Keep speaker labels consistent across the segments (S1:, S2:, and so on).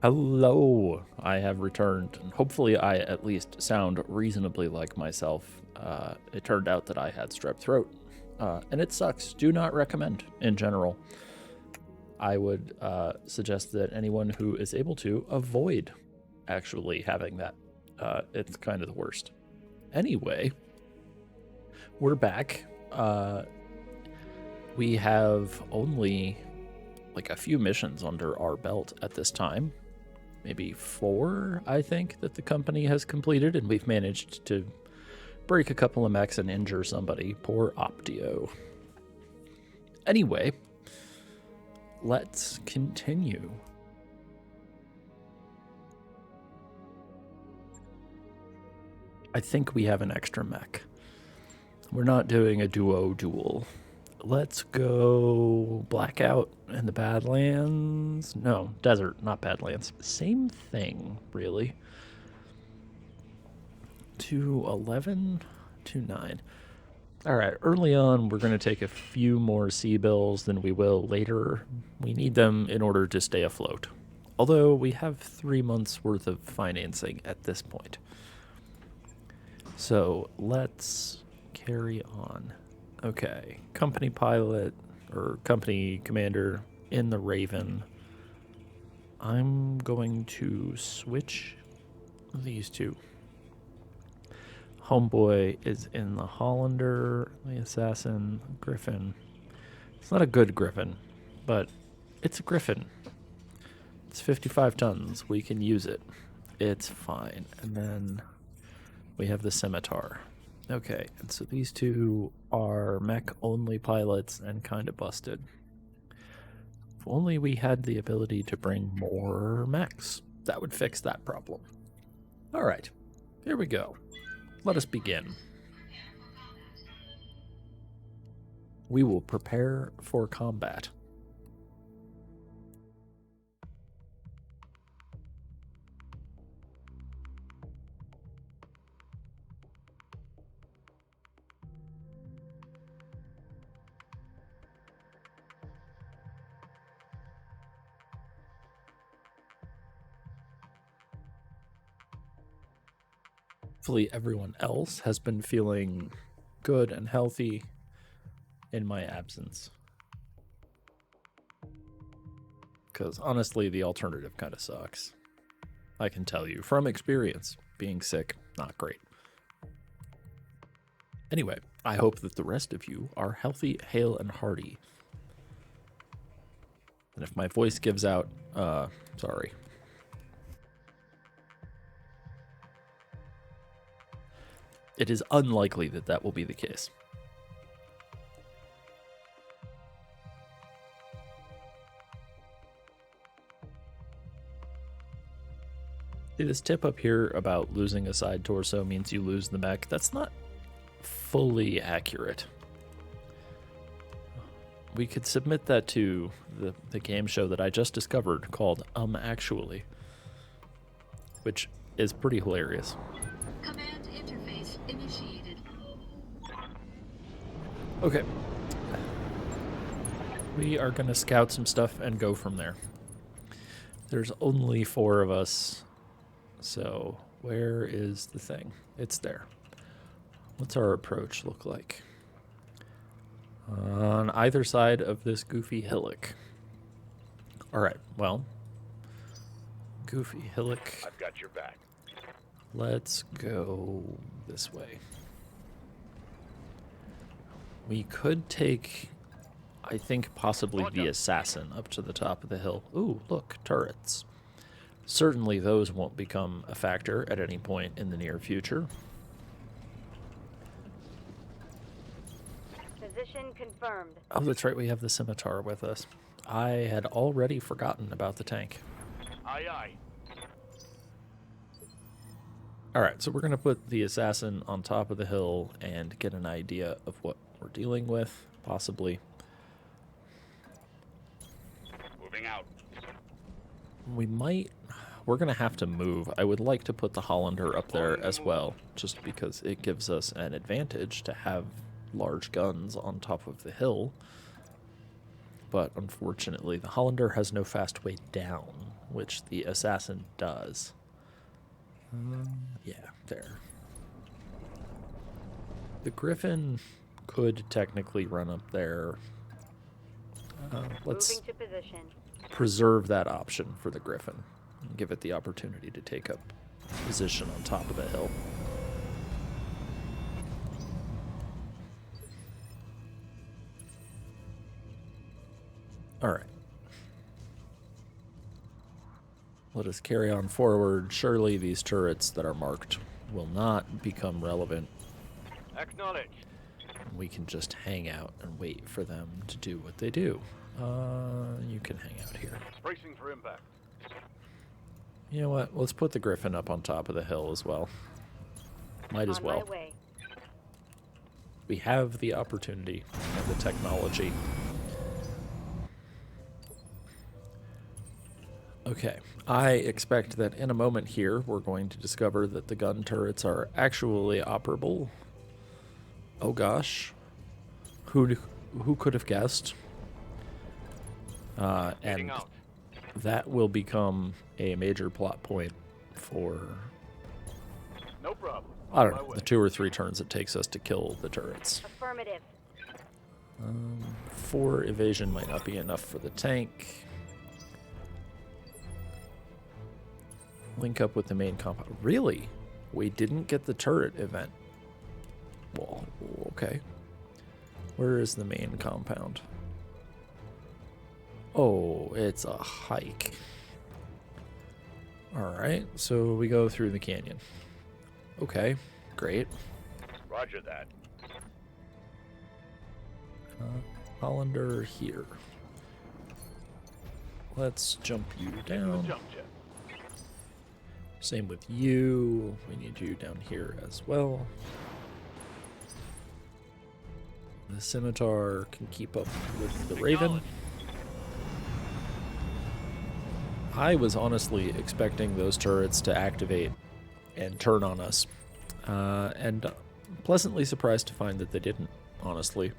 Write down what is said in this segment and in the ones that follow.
S1: Hello, I have returned, and hopefully I at least sound reasonably like myself. It turned out that I had strep throat, and it sucks. Do not recommend in general. I would suggest that anyone who is able to avoid actually having that. It's kind of the worst. Anyway, we're back. We have only like a few missions under our belt at this time. Maybe 4, I think, that the company has completed, and we've managed to break a couple of mechs and injure somebody. Poor Optio. Anyway, let's continue. I think we have an extra mech. We're not doing a duo duel. Let's go Blackout in the Badlands. No, Desert, not Badlands. Same thing, really. 211, 29. All right, early on, we're going to take a few more sea bills than we will later. We need them in order to stay afloat. Although we have 3 months worth of financing at this point. So let's carry on. Okay, company pilot or company commander in the Raven. I'm going to switch these two. Homeboy is in the Hollander, the Assassin, Griffin. It's not a good Griffin, but it's a Griffin. It's 55 tons. We can use it. It's fine. And then we have the Scimitar. Okay, and so these two are mech-only pilots and kind of busted. If only we had the ability to bring more mechs. That would fix that problem. All right, here we go. Let us begin. We will prepare for combat. Hopefully everyone else has been feeling good and healthy in my absence. Because honestly, the alternative kind of sucks. I can tell you from experience, being sick, not great. Anyway, I hope that the rest of you are healthy, hale, and hearty. And if my voice gives out, sorry. It is unlikely that that will be the case. See, this tip up here about losing a side torso means you lose the mech. That's not fully accurate. We could submit that to the game show that I just discovered called Actually, which is pretty hilarious.
S2: Command interface initiated.
S1: Okay. We are going to scout some stuff and go from there. There's only 4 of us, so where is the thing? It's there. What's our approach look like? On either side of this goofy hillock. All right, well, goofy hillock.
S3: I've got your back.
S1: Let's go this way. We could take, I think, possibly the assassin up to the top of the hill. Ooh, look, turrets. Certainly those won't become a factor at any point in the near future.
S4: Position confirmed.
S1: Oh, that's right, we have the Scimitar with us. I had already forgotten about the tank.
S3: Aye, aye.
S1: All right, so we're going to put the assassin on top of the hill and get an idea of what we're dealing with, possibly.
S3: Moving out.
S1: We're going to have to move. I would like to put the Hollander up there as well, just because it gives us an advantage to have large guns on top of the hill. But unfortunately, the Hollander has no fast way down, which the assassin does. Yeah, there. The Griffin could technically run up there. Let's
S4: Moving to position.
S1: preserve that option for the Griffin and give it the opportunity to take up position on top of the hill. All right. Let us carry on forward. Surely these turrets that are marked will not become relevant.
S3: Acknowledge.
S1: We can just hang out and wait for them to do what they do. You can hang out here.
S3: Bracing for impact.
S1: You know what? Let's put the Griffin up on top of the hill as well. Might as
S4: On
S1: well.
S4: my way.
S1: We have the opportunity and the technology. Okay, I expect that in a moment here, we're going to discover that the gun turrets are actually operable. Oh gosh. Who could have guessed? And
S3: Out.
S1: that will become a major plot point for,
S3: No problem.
S1: I don't
S3: On my
S1: know,
S3: way.
S1: the 2 or 3 turns it takes us to kill the turrets.
S4: Affirmative.
S1: 4 evasion might not be enough for the tank. Link up with the main compound. Really? We didn't get the turret event. Well, okay. Where is the main compound? Oh, it's a hike. Alright, so we go through the canyon. Okay, great.
S3: Roger that.
S1: Hollander here. Let's jump you down.
S3: Jump jet.
S1: Same with you. We need you down here as well. The Scimitar can keep up with the Raven. I was honestly expecting those turrets to activate and turn on us. And pleasantly surprised to find that they didn't, honestly.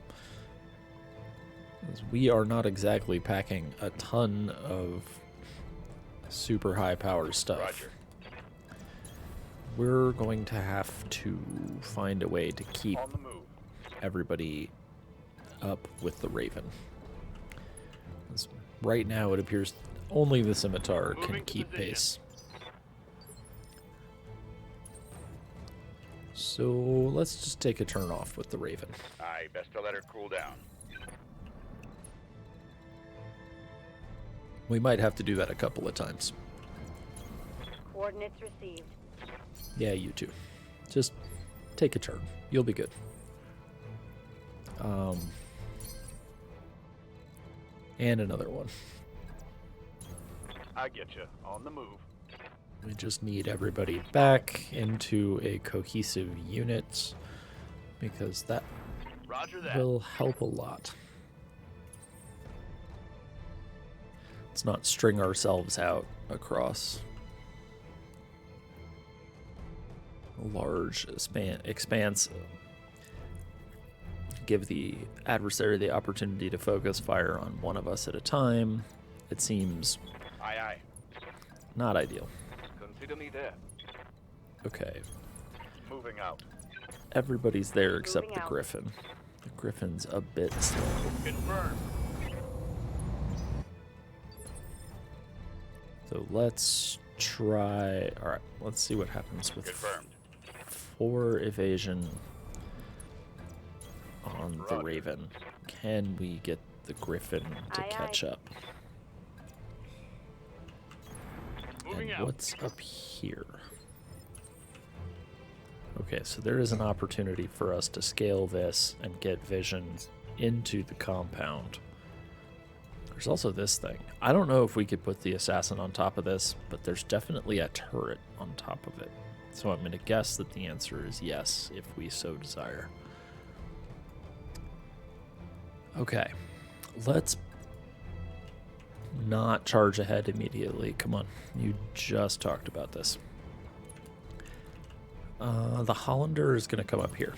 S1: As we are not exactly packing a ton of super high power stuff.
S3: Roger.
S1: We're going to have to find a way to keep
S3: On the move.
S1: everybody up with the Raven. 'Cause right now it appears only the Scimitar can
S3: Moving to
S1: keep
S3: position.
S1: pace. So let's just take a turn off with the Raven.
S3: Aye, best to let her cool down.
S1: We might have to do that a couple of times.
S4: Coordinates received.
S1: Yeah, you too. Just take a turn. You'll be good. And another one.
S3: I get you. On the move.
S1: We just need everybody back into a cohesive unit because that
S3: Roger that.
S1: will help a lot. Let's not string ourselves out across a large expanse. Give the adversary the opportunity to focus fire on one of us at a time. It seems
S3: Aye, aye.
S1: not ideal.
S3: Consider me there.
S1: Okay,
S3: Moving out.
S1: everybody's there except
S4: Moving
S1: the
S4: out.
S1: Griffin. The Griffin's a bit slow.
S3: Confirmed.
S1: So let's try. Alright, let's see what happens with
S3: Confirmed.
S1: 4 evasion on the
S3: Roger.
S1: Raven. Can we get the Griffin to
S4: Aye,
S1: catch
S4: aye.
S1: up?
S3: Moving
S1: And
S3: out.
S1: what's up here? Okay, so there is an opportunity for us to scale this and get vision into the compound. There's also this thing. I don't know if we could put the assassin on top of this, but there's definitely a turret on top of it. So I'm going to guess that the answer is yes, if we so desire. Okay, let's not charge ahead immediately. Come on, you just talked about this. The Hollander is going to come up here.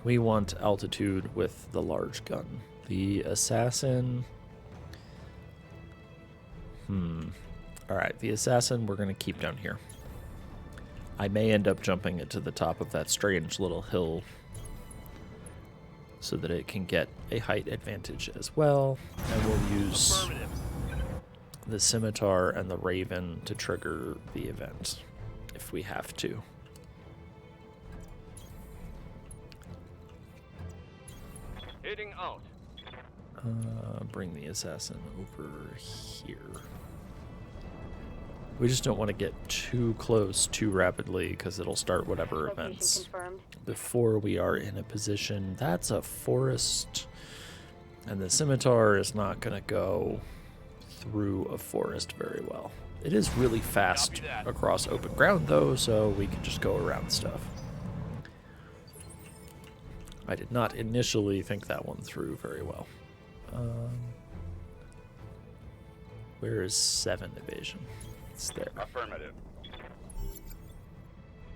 S1: We want altitude with the large gun. The assassin... Alright, the assassin we're going to keep down here. I may end up jumping it to the top of that strange little hill so that it can get a height advantage as well. And we'll use
S3: Affirmative.
S1: the scimitar and the raven to trigger the event if we have to.
S3: Heading out.
S1: Bring the assassin over here. We just don't want to get too close too rapidly because it'll start whatever
S4: Location
S1: events
S4: confirmed.
S1: before we are in a position. That's a forest, and the scimitar is not going to go through a forest very well. It is really fast
S3: Copy that.
S1: across open ground though, so we can just go around stuff. I did not initially think that one through very well. Where is 7 evasion? It's there.
S3: Affirmative.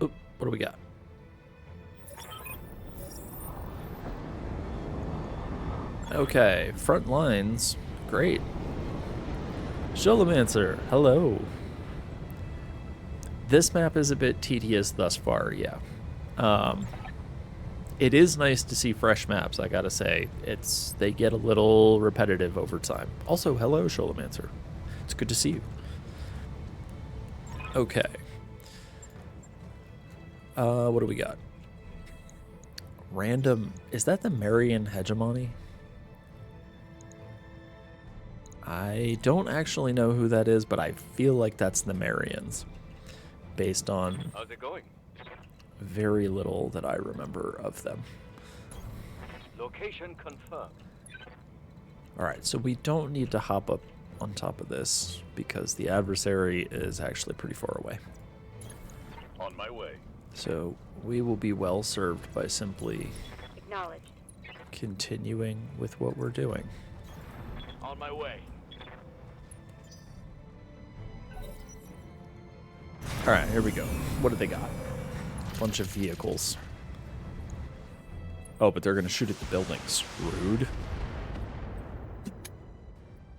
S1: Oh, what do we got? Okay, front lines. Great. Sholomancer, hello. This map is a bit tedious thus far, yeah. It is nice to see fresh maps, I gotta say. They get a little repetitive over time. Also, hello, Sholomancer. It's good to see you. Okay. What do we got? Random. Is that the Marian hegemony? I don't actually know who that is, but I feel like that's the Marians. Based on
S3: How's it going?
S1: very little that I remember of them.
S3: Location confirmed.
S1: Alright, so we don't need to hop up on top of this because the adversary is actually pretty far away.
S3: On my way.
S1: So we will be well served by simply
S4: Acknowledged.
S1: continuing with what we're doing.
S3: On my way.
S1: Alright, here we go. What do they got? Bunch of vehicles. Oh, but they're going to shoot at the buildings. Rude.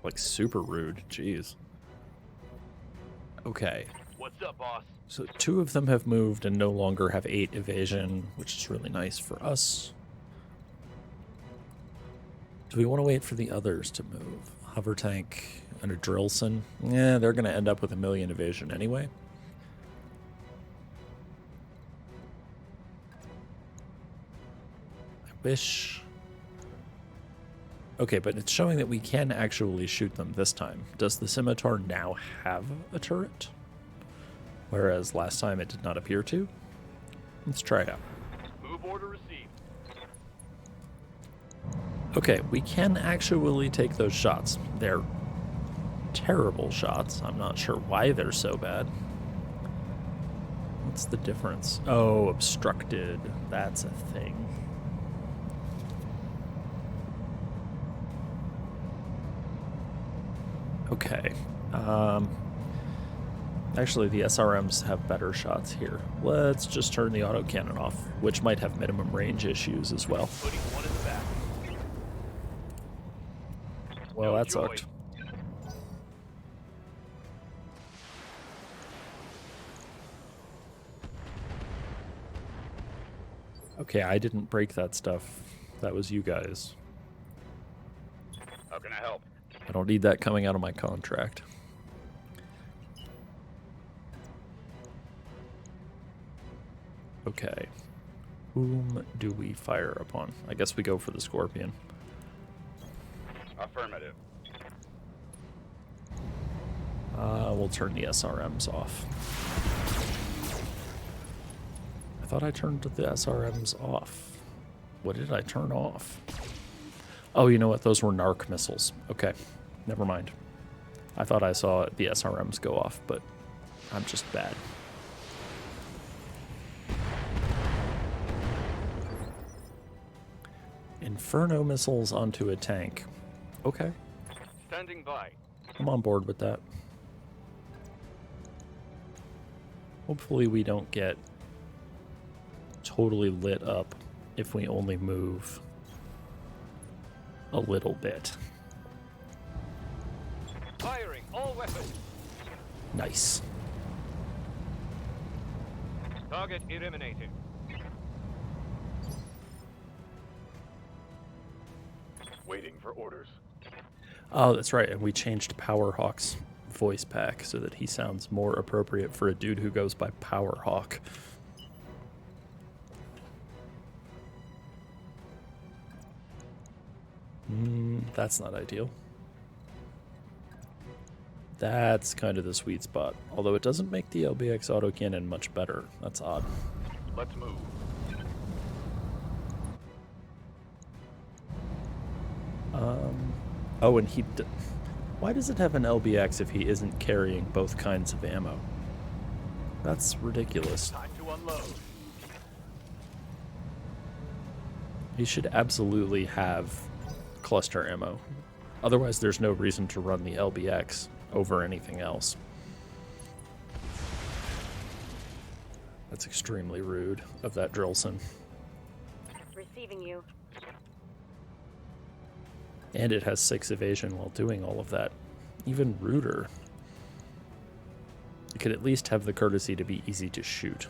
S1: Like, super rude. Jeez. Okay.
S3: What's up, boss?
S1: So 2 of them have moved and no longer have 8 evasion, which is really nice for us. Do we want to wait for the others to move? Hover tank and a Drillson? Yeah, they're going to end up with 1,000,000 evasion anyway. Wish. Okay, but it's showing that we can actually shoot them this time. Does the scimitar now have a turret? Whereas last time it did not appear to? Let's try it out.
S3: Move order received.
S1: Okay, we can actually take those shots. They're terrible shots. I'm not sure why they're so bad. What's the difference? Oh, obstructed. That's a thing. Okay. Actually, the SRMs have better shots here. Let's just turn the autocannon off, which might have minimum range issues as well.
S3: Putting one in the back.
S1: Well,
S3: No
S1: that
S3: joy.
S1: sucked. Okay, I didn't break that stuff. That was you guys.
S3: How can I help?
S1: I don't need that coming out of my contract. Okay. Whom do we fire upon? I guess we go for the Scorpion.
S3: Affirmative.
S1: We'll turn the SRMs off. I thought I turned the SRMs off. What did I turn off? Oh, you know what? Those were narc missiles. Okay, never mind. I thought I saw the SRMs go off, but I'm just bad. Inferno missiles onto a tank. Okay,
S3: Standing by.
S1: I'm on board with that. Hopefully we don't get totally lit up if we only move a little bit.
S3: Firing all weapons.
S1: Nice.
S3: Target eliminated. Waiting for orders.
S1: Oh, that's right. And we changed Powerhawk's voice pack so that he sounds more appropriate for a dude who goes by Powerhawk. That's not ideal. That's kind of the sweet spot. Although it doesn't make the LBX autocannon much better. That's odd.
S3: Let's move.
S1: Oh, and why does it have an LBX if he isn't carrying both kinds of ammo? That's ridiculous.
S3: Time to unload.
S1: He should absolutely have cluster ammo. Otherwise, there's no reason to run the LBX over anything else. That's extremely rude of that Drillson.
S4: Receiving you.
S1: And it has 6 evasion while doing all of that. Even ruder. It could at least have the courtesy to be easy to shoot.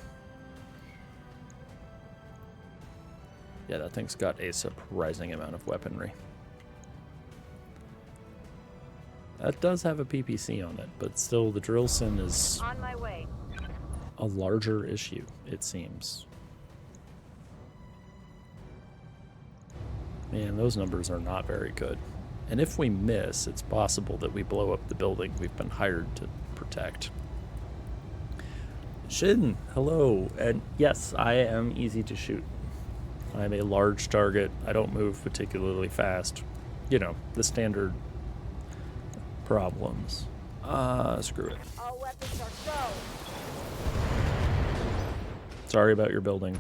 S1: Yeah, that thing's got a surprising amount of weaponry. That does have a PPC on it, but still the Drillson is
S4: On my way.
S1: a larger issue, it seems. Man, those numbers are not very good. And if we miss, it's possible that we blow up the building we've been hired to protect. Shin, hello. And yes, I am easy to shoot. I'm a large target. I don't move particularly fast. You know, the standard problems. Screw it.
S4: All weapons are go.
S1: Sorry about your building.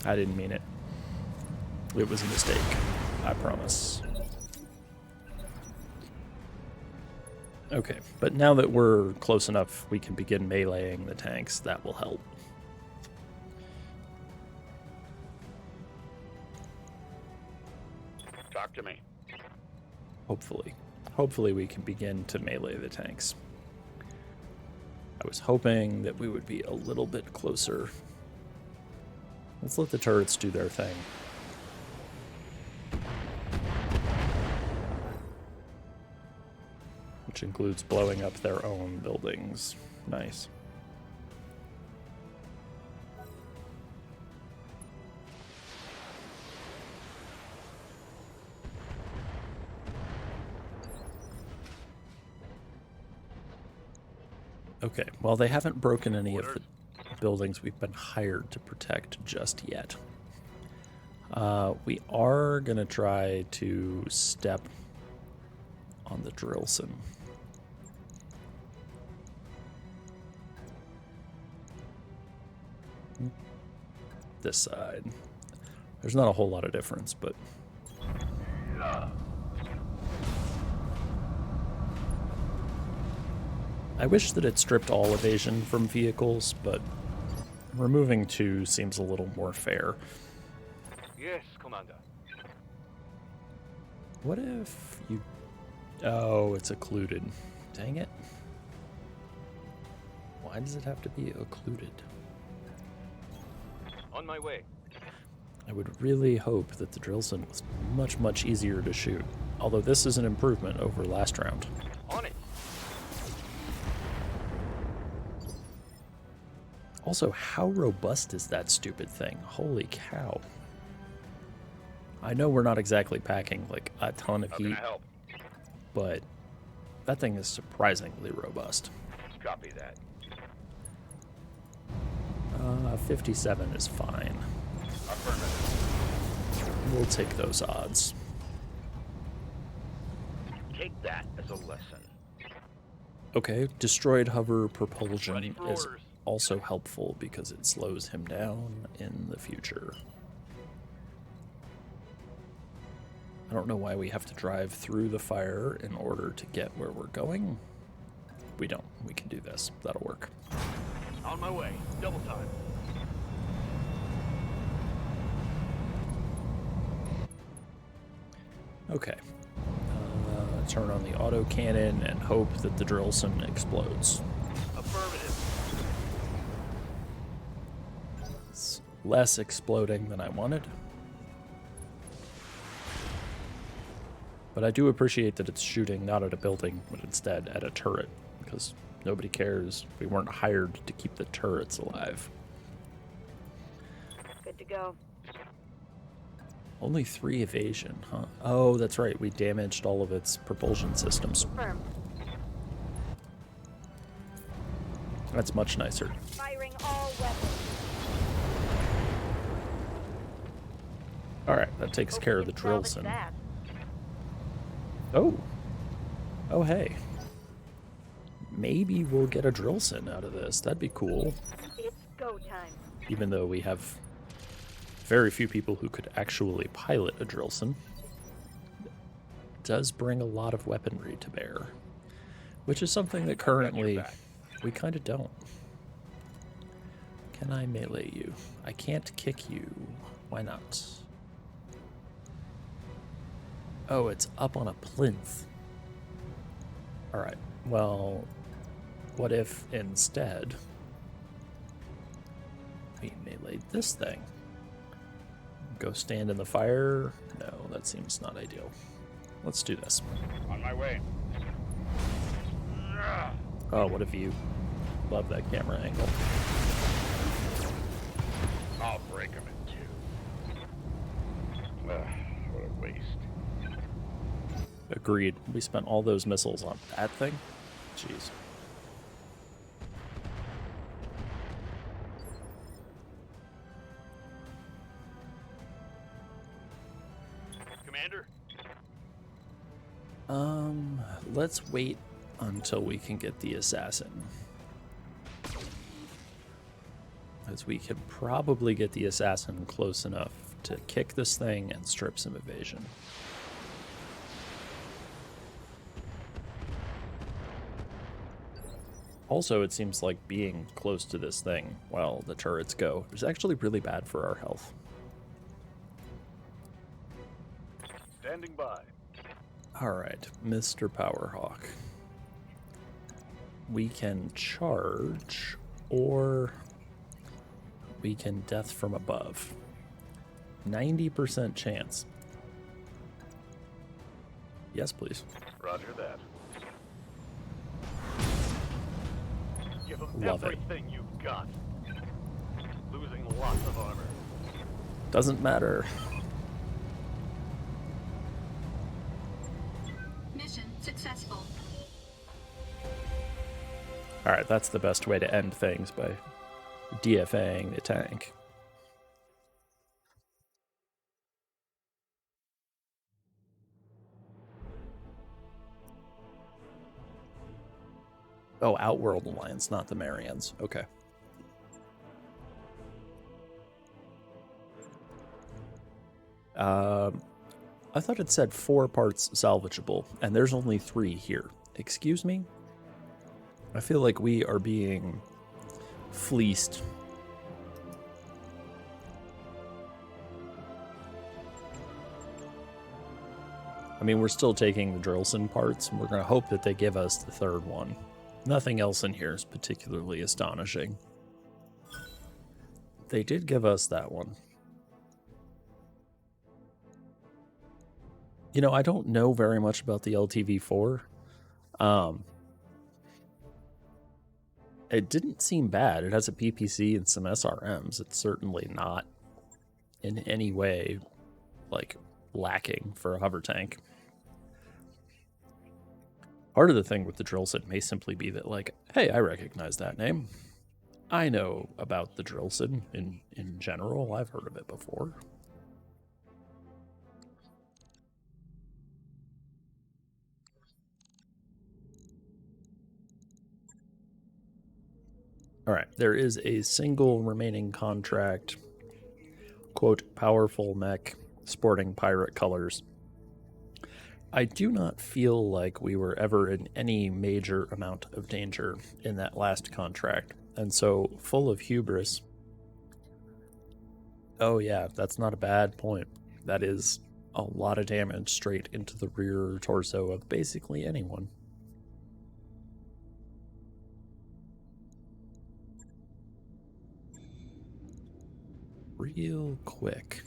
S1: I didn't mean it. It was a mistake. I promise. Okay, but now that we're close enough, we can begin meleeing the tanks. That will help.
S3: Talk to me.
S1: Hopefully. Hopefully we can begin to melee the tanks. I was hoping that we would be a little bit closer. Let's let the turrets do their thing. Which includes blowing up their own buildings. Nice. Okay, well, they haven't broken any of the buildings we've been hired to protect just yet. We are going to try to step on the Drillson. This side. There's not a whole lot of difference, but... I wish that it stripped all evasion from vehicles, but removing 2 seems a little more fair.
S3: Yes, Commander.
S1: What if you... Oh, it's occluded. Dang it. Why does it have to be occluded?
S3: On my way.
S1: I would really hope that the Drillson was much, much easier to shoot. Although this is an improvement over last round.
S3: On it.
S1: Also, how robust is that stupid thing? Holy cow. I know we're not exactly packing like a ton of
S3: How can
S1: heat,
S3: I help?
S1: but that thing is surprisingly robust.
S3: Copy that.
S1: 57 is fine.
S3: Affirmative.
S1: We'll take those odds.
S3: Take that as a lesson.
S1: Okay, destroyed hover
S3: Ready
S1: propulsion
S3: for
S1: is
S3: orders.
S1: also helpful because it slows him down in the future. I don't know why we have to drive through the fire in order to get where we're going. We don't. We can do this. That'll work.
S3: On my way. Double time.
S1: Okay. going to turn on the autocannon and hope that the Drillson explodes.
S3: Affirmative.
S1: It's less exploding than I wanted. But I do appreciate that it's shooting not at a building, but instead at a turret, because nobody cares. We weren't hired to keep the turrets alive.
S4: Good to go.
S1: Only 3 evasion, huh? Oh, that's right. We damaged all of its propulsion systems.
S4: Firm.
S1: That's much nicer.
S4: Firing all weapons.
S1: All right, that takes
S4: Hope
S1: care
S4: we
S1: of the
S4: can salvage
S1: Drillson.
S4: that.
S1: Oh. Oh, hey. Maybe we'll get a Drillson out of this. That'd be cool.
S4: It's go time.
S1: Even though we have very few people who could actually pilot a Drillson. It does bring a lot of weaponry to bear, which is something that currently we kind of don't. Can I melee you? I can't kick you. Why not? Oh, it's up on a plinth. Alright, well, what if instead we meleeed this thing? Go stand in the fire? No, that seems not ideal. Let's do this.
S3: On my way.
S1: Oh, what a view. Love that camera angle.
S3: I'll break him in two. What a waste.
S1: Agreed. We spent all those missiles on that thing? Jeez.
S3: Commander?
S1: Let's wait until we can get the assassin. As we can probably get the assassin close enough to kick this thing and strip some evasion. Also, it seems like being close to this thing while the turrets go is actually really bad for our health.
S3: Standing by.
S1: Alright, Mr. Powerhawk. We can charge, or we can death from above. 90% chance. Yes, please.
S3: Roger that. Give them
S1: Love it.
S3: everything you've got. Losing lots of armor.
S1: Doesn't matter.
S2: Mission successful.
S1: Alright, that's the best way to end things, by DFAing the tank. Oh, Outworld Alliance, not the Marians. Okay. I thought it said 4 parts salvageable, and there's only 3 here. Excuse me? I feel like we are being fleeced. I mean, we're still taking the Drillson parts, and we're going to hope that they give us the 3rd one. Nothing else in here is particularly astonishing. They did give us that one. You know, I don't know very much about the LTV-4. It didn't seem bad. It has a PPC and some SRMs. It's certainly not in any way, like, lacking for a hover tank. Part of the thing with the Drillson may simply be that, like, hey, I recognize that name. I know about the Drillson in general. I've heard of it before. All right, there is a single remaining contract, quote, powerful mech, sporting pirate colors. I do not feel like we were ever in any major amount of danger in that last contract, and so full of hubris. Oh yeah, that's not a bad point. That is a lot of damage straight into the rear torso of basically anyone. Real quick.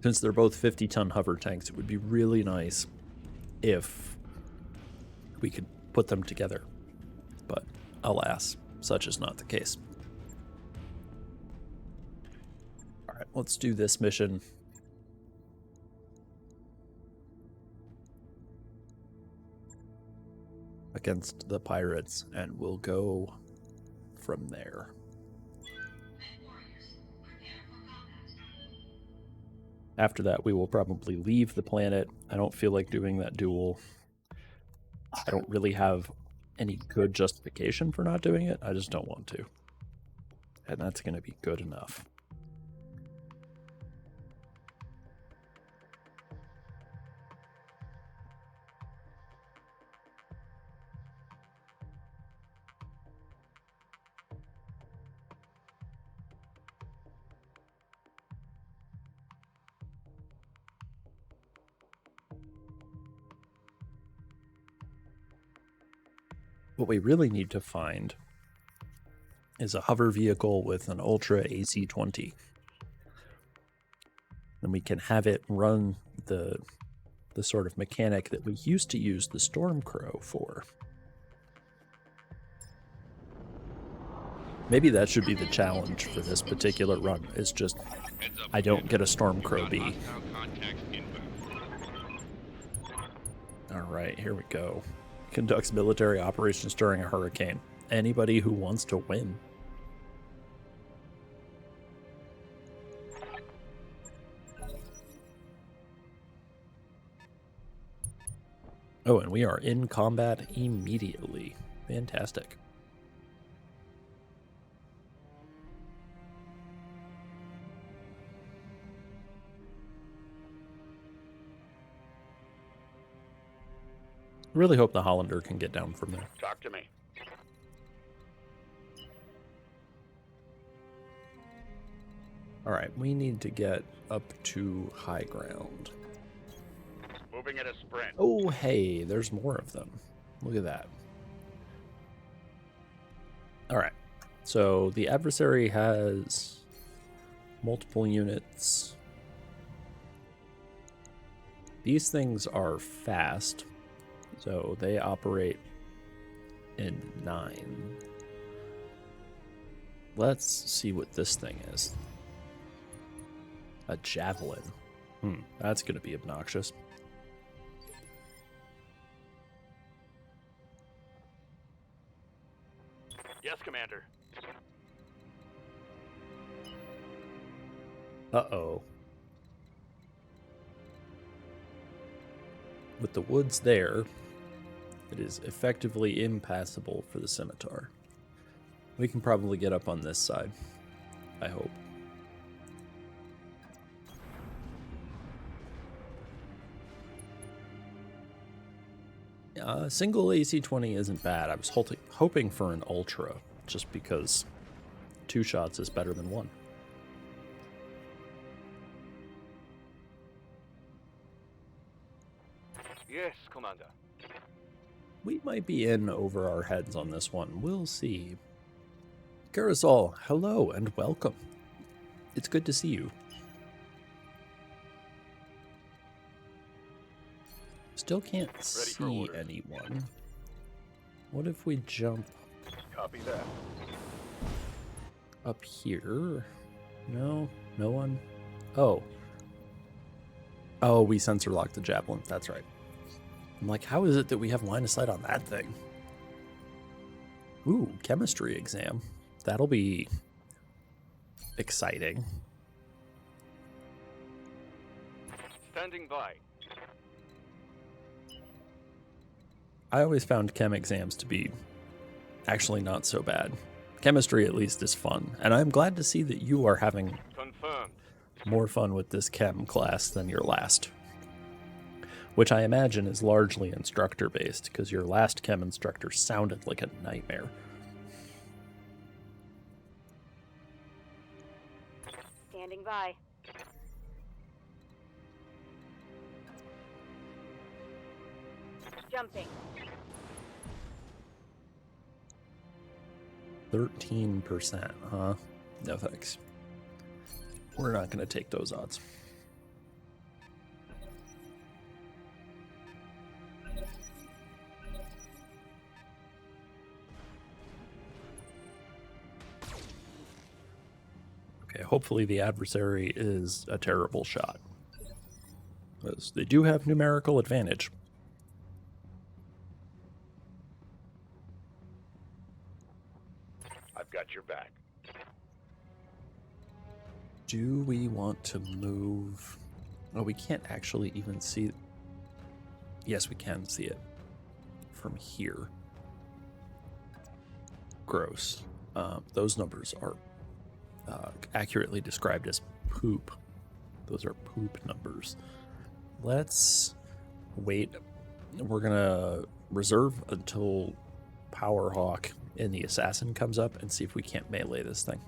S1: Since they're both 50-ton hover tanks, it would be really nice if we could put them together. But alas, such is not the case. Alright, let's do this mission. Against the pirates, and we'll go from there. After that, we will probably leave the planet. I don't feel like doing that duel. I don't really have any good justification for not doing it. I just don't want to. And that's going to be good enough. What we really need to find is a hover vehicle with an Ultra AC-20. And we can have it run the sort of mechanic that we used to use the Stormcrow for. Maybe that should be the challenge for this particular run, is just I don't get a Stormcrow B. Alright, here we go. Conducts military operations during a hurricane. Anybody who wants to win. Oh, and we are in combat immediately. Fantastic. Really hope the Hollander can get down from there.
S3: Talk to me.
S1: Alright, we need to get up to high ground.
S3: Moving at a sprint.
S1: Oh, hey, there's more of them. Look at that. Alright, so the adversary has multiple units. These things are fast, so they operate in 9. Let's see what this thing is. A javelin. That's going to be obnoxious.
S3: Yes, Commander.
S1: Uh-oh. With the woods there, it is effectively impassable for the scimitar. We can probably get up on this side, I hope. Single AC-20 isn't bad. I was hoping for an Ultra, just because 2 shots is better than 1.
S3: Yes, Commander.
S1: We might be in over our heads on this one. We'll see. Carousel, hello and welcome. It's good to see you. Still can't see anyone. What if we jump
S3: Copy that.
S1: up here? No, no one. Oh. Oh, we sensor locked the javelin. That's right. I'm like, how is it that we have line of sight on that thing? Ooh, chemistry exam. That'll be exciting.
S3: Standing by.
S1: I always found chem exams to be actually not so bad. Chemistry, at least, is fun. And I'm glad to see that you are having
S3: Confirmed.
S1: more fun with this chem class than your last. Which I imagine is largely instructor-based, because your last chem instructor sounded like a nightmare.
S4: Standing by. Jumping.
S1: 13%, huh? No thanks. We're not going to take those odds. Okay, hopefully the adversary is a terrible shot, because they do have numerical advantage.
S3: I've got your back.
S1: Do we want to move? Oh, we can't actually even see. Yes, we can see it from here. Gross. Those numbers are accurately described as poop. Those are poop numbers. Let's wait. We're gonna reserve until Powerhawk and the assassin comes up and see if we can't melee this thing.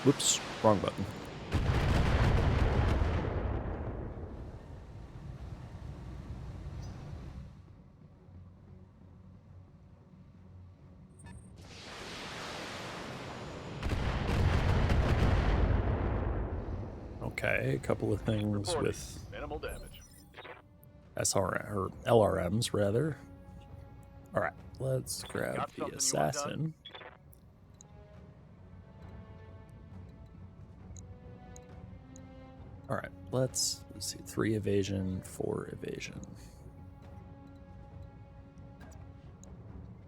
S1: Whoops, wrong button. Okay, a couple of things
S3: Reporting.
S1: with
S3: Minimal damage.
S1: SR or LRMs rather. All right, let's grab
S3: Got
S1: the
S3: something you want done?
S1: assassin. All right, let's see. 3 evasion, 4 evasion.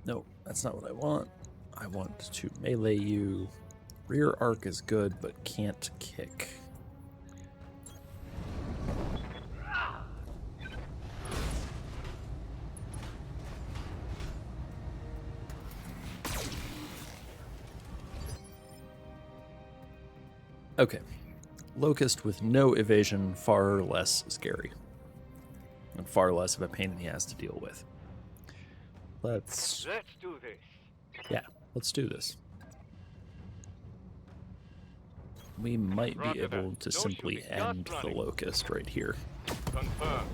S1: No, that's not what I want. I want to melee you. Rear arc is good, but can't kick. Okay. Locust with no evasion, far less scary. And far less of a pain in the ass to deal with. Let's
S3: do this.
S1: Yeah, let's do this. We might be
S3: Roger that.
S1: able to
S3: No
S1: simply
S3: shooting, just
S1: end the
S3: running.
S1: Locust right here.
S3: Confirm.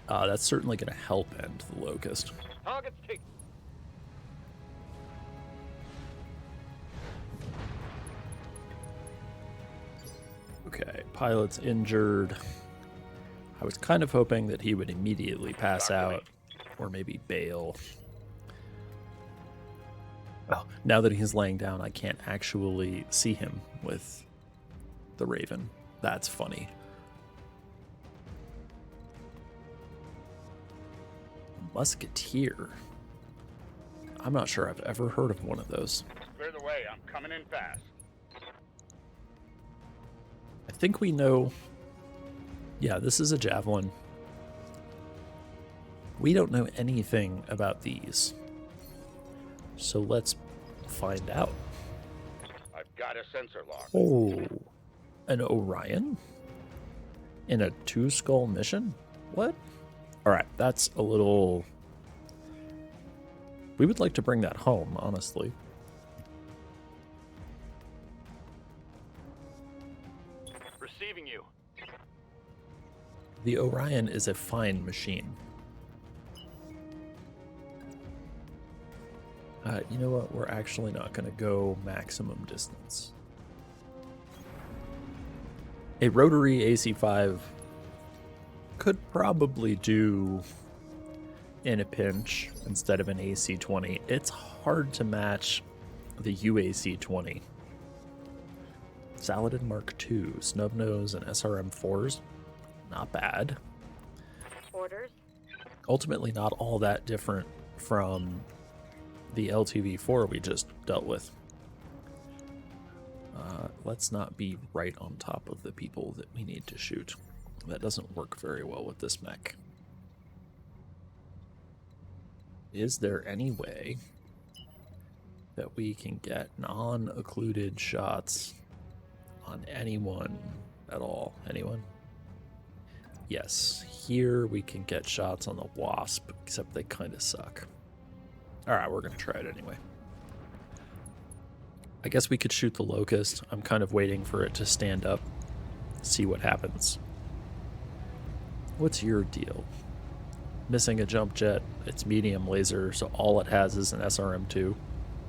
S1: That's certainly going to help end the Locust.
S3: Target's taken.
S1: Okay, pilot's injured. I was kind of hoping that he would immediately pass out, or maybe bail. Oh, now that he's laying down, I can't actually see him with the Raven. That's funny. Musketeer. I'm not sure I've ever heard of one of those.
S3: Clear the way. I'm coming in fast.
S1: I think we know. Yeah, this is a javelin. We don't know anything about these. So let's find out.
S3: I've got a sensor lock.
S1: Oh, an Orion? In a 2-skull mission? What? Alright, that's a little... We would like to bring that home, honestly.
S3: Receiving you.
S1: The Orion is a fine machine. You know what? We're actually not going to go maximum distance. A rotary AC-5 could probably do in a pinch instead of an AC-20. It's hard to match the UAC-20. Saladin Mark II, Snubnose, and SRM-4s. Not bad.
S4: Orders.
S1: Ultimately not all that different from the LTV-4 we just dealt with. Let's not be right on top of the people that we need to shoot. That doesn't work very well with this mech. Is there any way that we can get non-occluded shots on anyone at all? Anyone? Yes, here we can get shots on the Wasp, except they kind of suck. Alright, we're going to try it anyway. I guess we could shoot the Locust. I'm kind of waiting for it to stand up, see what happens. What's your deal? Missing a jump jet. It's medium laser, so all it has is an SRM2.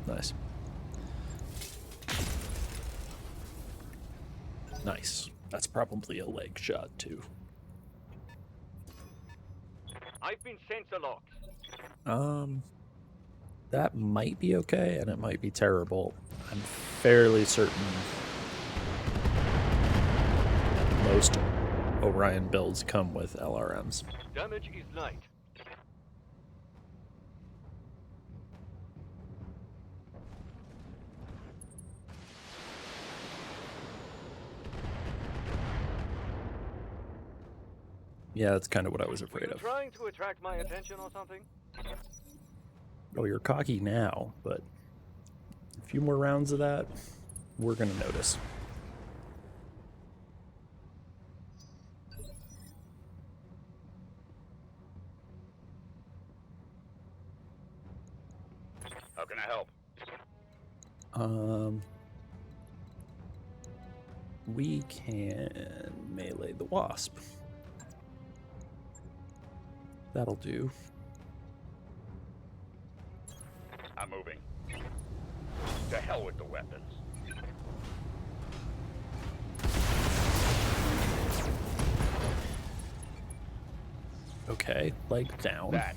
S1: Nice. Nice. That's probably a leg shot, too.
S3: I've been sensor locked.
S1: That might be okay, and it might be terrible. I'm fairly certain most Orion builds come with LRMs.
S3: Damage is light.
S1: Yeah, that's kind of what I was
S3: Were
S1: afraid
S3: you
S1: of.
S3: trying to attract my attention or something?
S1: Oh, you're cocky now, but a few more rounds of that, we're going to notice.
S3: How can I help?
S1: We can melee the Wasp. That'll do.
S3: I'm moving. To hell with the weapons.
S1: Okay, leg down.
S3: That.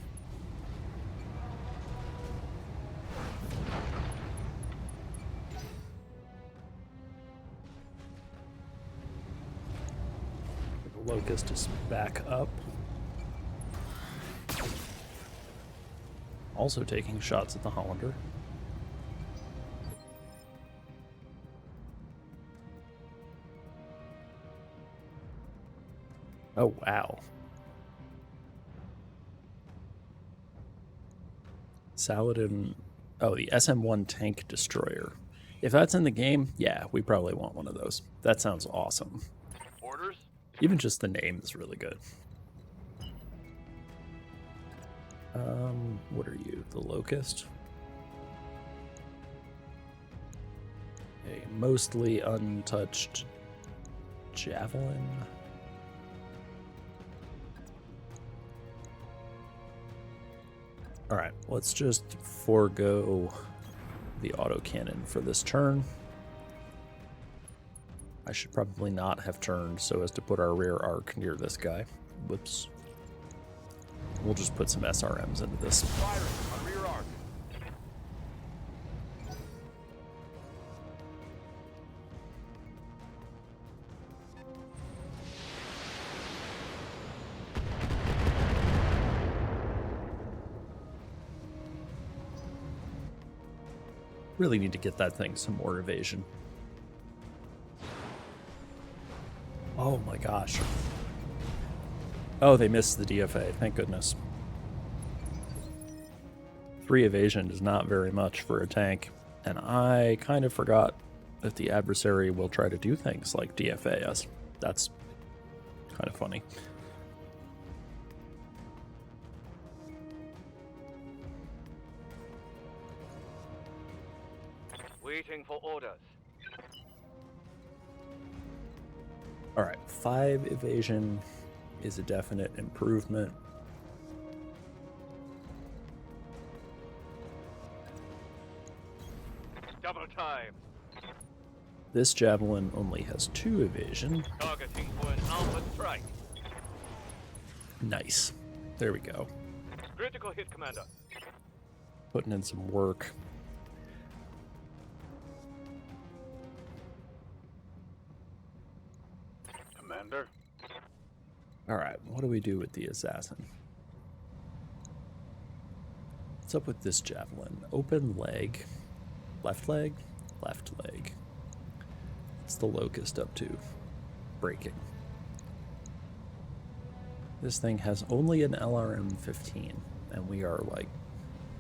S1: The Locust is back up. Also taking shots at the Hollander. Oh, wow. Saladin. Oh, the SM-1 tank destroyer. If that's in the game, yeah, we probably want one of those. That sounds awesome.
S3: Orders?
S1: Even just the name is really good. What are you? The Locust? A mostly untouched javelin. Alright, let's just forego the autocannon for this turn. I should probably not have turned so as to put our rear arc near this guy. Whoops. We'll just put some SRMs into this.
S3: Firing on rear arc.
S1: Really need to get that thing some more evasion. Oh my gosh. Oh, they missed the DFA. Thank goodness. 3 evasion is not very much for a tank, and I kind of forgot that the adversary will try to do things like DFA us. That's kind of funny.
S3: Waiting for orders.
S1: Alright, 5 evasion is a definite improvement.
S3: Double time.
S1: This javelin only has 2 evasion.
S3: Targeting for an alpha strike.
S1: Nice. There we go.
S3: Critical hit, Commander.
S1: Putting in some work.
S3: Commander?
S1: Alright, what do we do with the assassin? What's up with this javelin? Open leg. Left leg? Left leg. What's the Locust up to? Breaking. This thing has only an LRM 15, and we are like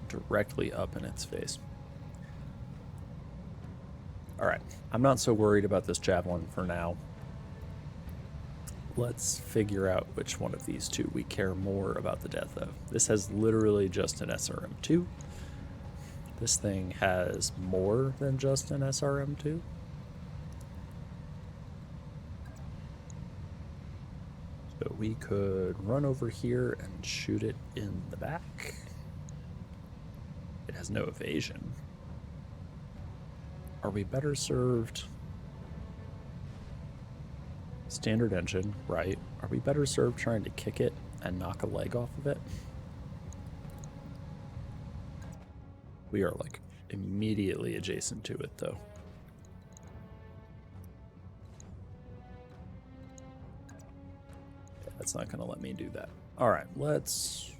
S1: directly up in its face. Alright, I'm not so worried about this javelin for now. Let's figure out which one of these two we care more about the death of. This has literally just an SRM-2. This thing has more than just an SRM-2. So we could run over here and shoot it in the back. It has no evasion. Are we better served? Standard engine, right. Are we better served trying to kick it and knock a leg off of it? We are like immediately adjacent to it though. Yeah, that's not gonna let me do that. All right, let's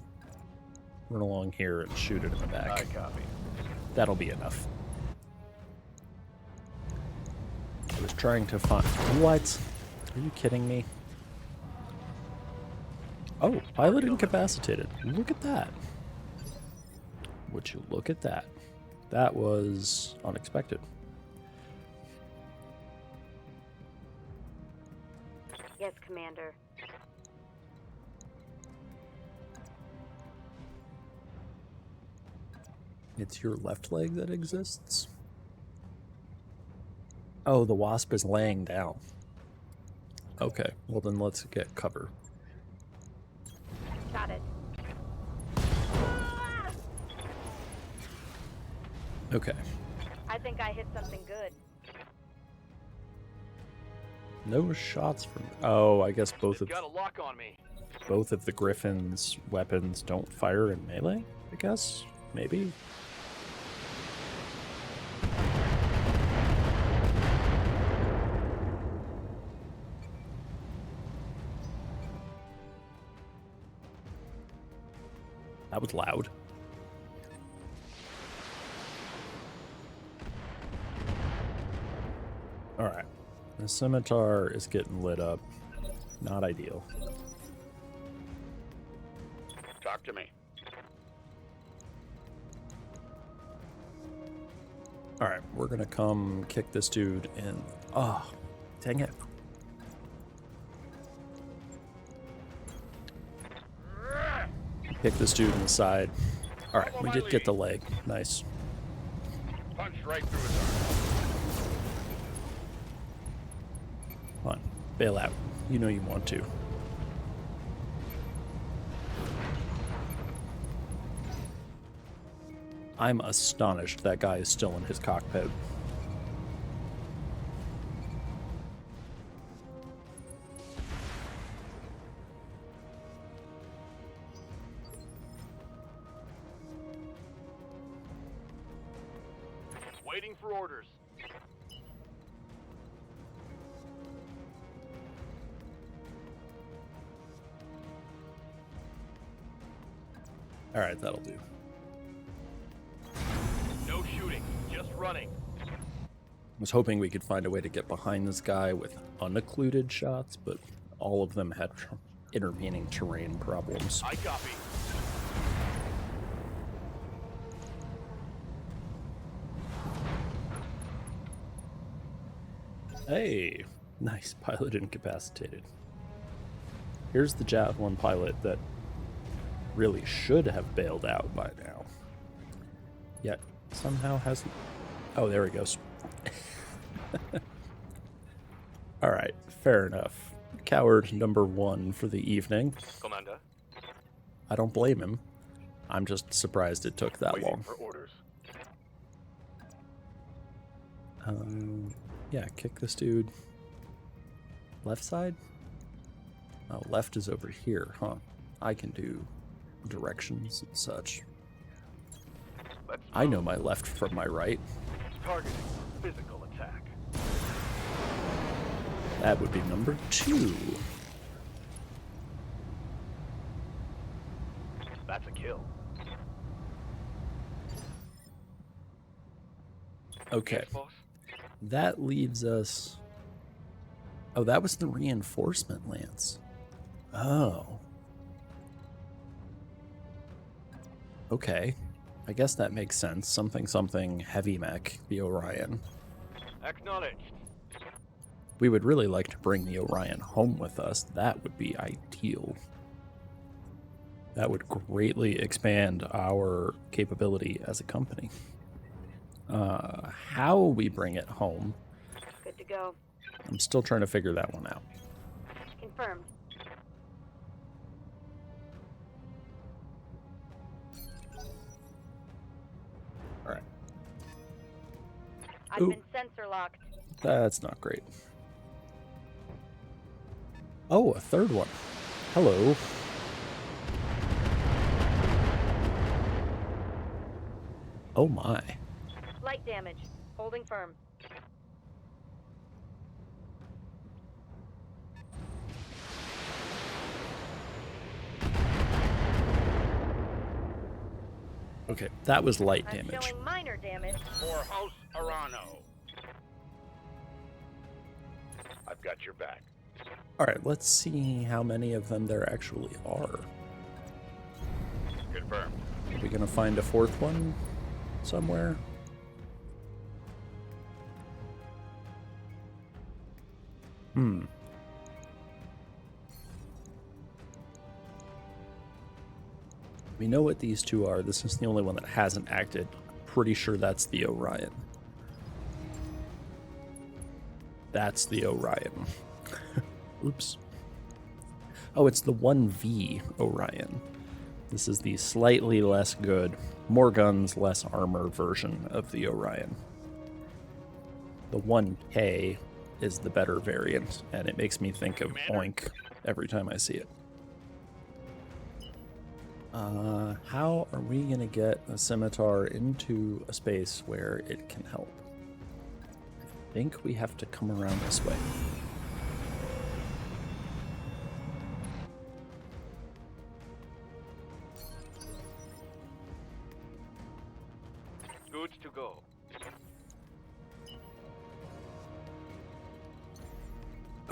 S1: run along here and shoot it in the back.
S3: I copy.
S1: That'll be enough. I was trying to find... What? Are you kidding me? Oh, pilot incapacitated. Look at that. Would you look at that? That was unexpected.
S4: Yes, Commander.
S1: It's your left leg that exists? Oh, the wasp is laying down. Okay, well then let's get cover.
S4: Got it.
S1: Okay.
S4: I think I hit something good.
S1: No shots from... Oh, I guess both of
S3: Got a lock on me.
S1: the Griffin's weapons don't fire in melee, I guess? Maybe? That was loud. Alright. The scimitar is getting lit up. Not ideal.
S3: Talk to me.
S1: Alright, we're gonna come kick this dude in. Oh, dang it. Kick this dude in the side. Alright, we did get the leg. Nice.
S3: Punch right through his
S1: Come on, bail out. You know you want to. I'm astonished that guy is still in his cockpit.
S3: Waiting for orders.
S1: Alright, that'll do.
S3: No shooting, just running.
S1: I was hoping we could find a way to get behind this guy with unoccluded shots, but all of them had intervening terrain problems.
S3: I copy.
S1: Hey, nice, pilot incapacitated. Here's the Javelin pilot that really should have bailed out by now. Yet somehow hasn't. Oh, there he goes. Alright, fair enough. Coward number 1 for the evening.
S3: Commander.
S1: I don't blame him. I'm just surprised it took that
S3: Waiting
S1: long.
S3: for orders.
S1: Yeah, kick this dude. Left side? Oh, left is over here, huh? I can do directions and such.
S3: Let's
S1: I know my left from my right.
S3: targeting physical attack.
S1: That would be number 2.
S3: That's a kill.
S1: Okay,
S3: Yes, boss.
S1: that leaves us... Oh, that was the reinforcement lance. Oh. Okay. I guess that makes sense. Something heavy mech, the Orion.
S3: Acknowledged.
S1: We would really like to bring the Orion home with us. That would be ideal. That would greatly expand our capability as a company. How we bring it home,
S4: Good to go.
S1: I'm still trying to figure that one out.
S4: Confirmed.
S1: All right.
S4: I've
S1: Ooh.
S4: been sensor locked.
S1: That's not great. Oh, a third one. Hello. Oh my.
S4: Light damage. Holding firm.
S1: Okay, that was light
S4: I'm
S1: damage.
S4: showing minor damage.
S3: For House Arano. I've got your back.
S1: All right, let's see how many of them there actually are.
S3: Confirmed.
S1: Are we gonna find a fourth one somewhere? We know what these two are. This is the only one that hasn't acted. Pretty sure that's the Orion. That's the Orion. Oops. Oh, it's the 1V Orion. This is the slightly less good, more guns, less armor version of the Orion. The 1K is the better variant, and it makes me think of Oink every time I see it. How are we gonna get a scimitar into a space where it can help? I think we have to come around this way.
S3: Good to go.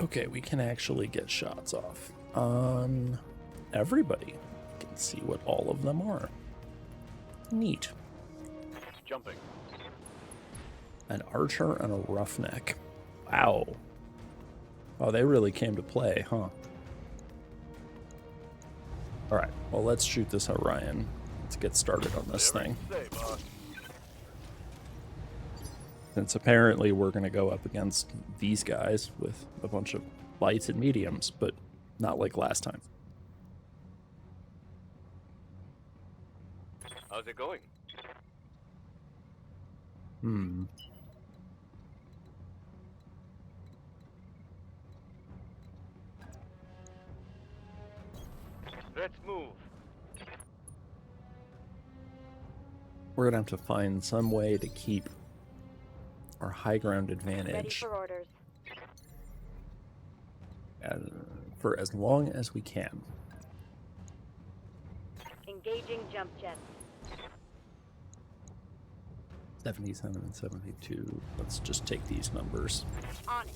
S1: Okay, we can actually get shots off on everybody. We can see what all of them are. Neat.
S3: Jumping.
S1: An archer and a roughneck. Wow. Oh, they really came to play, huh? Alright, well, let's shoot this Orion. Let's get started on this thing.
S3: Say, boss.
S1: Since apparently we're going to go up against these guys with a bunch of lights and mediums, but not like last time.
S3: How's it going? Let's move.
S1: We're going to have to find some way to keep our high ground
S4: Ready
S1: advantage
S4: for orders.
S1: for as long as we can.
S4: Engaging jump jets.
S1: 77 and 72. Let's just take these numbers.
S4: On it.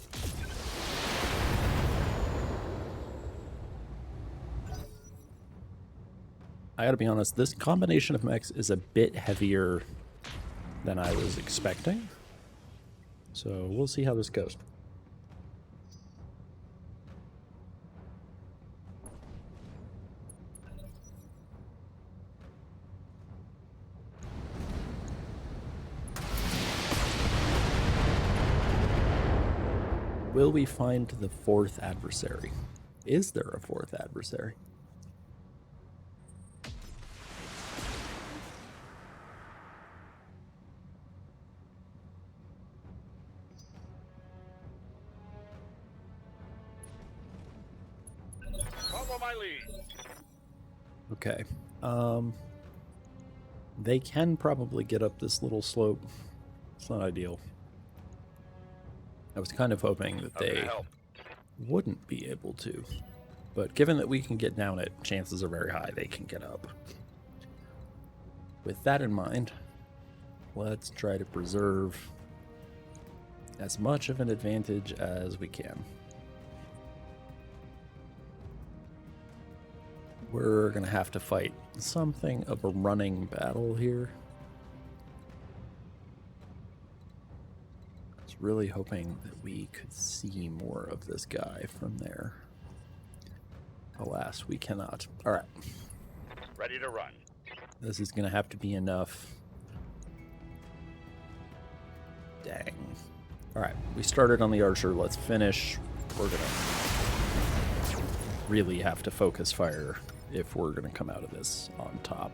S1: I gotta be honest, this combination of mechs is a bit heavier than I was expecting. So we'll see how this goes. Will we find the fourth adversary? Is there a fourth adversary?
S3: Follow my lead.
S1: Okay. They can probably get up this little slope. It's not ideal. I was kind of hoping that
S3: How can I
S1: they
S3: help?
S1: wouldn't be able to. But given that we can get down it, chances are very high they can get up. With that in mind, let's try to preserve as much of an advantage as we can. We're going to have to fight something of a running battle here. It's
S5: really hoping that we could see more of this guy from there. Alas, we cannot. All right.
S3: Ready to run.
S5: This is going to have to be enough. Dang. All right. We started on the archer. Let's finish. We're going to really have to focus fire if we're going to come out of this on top.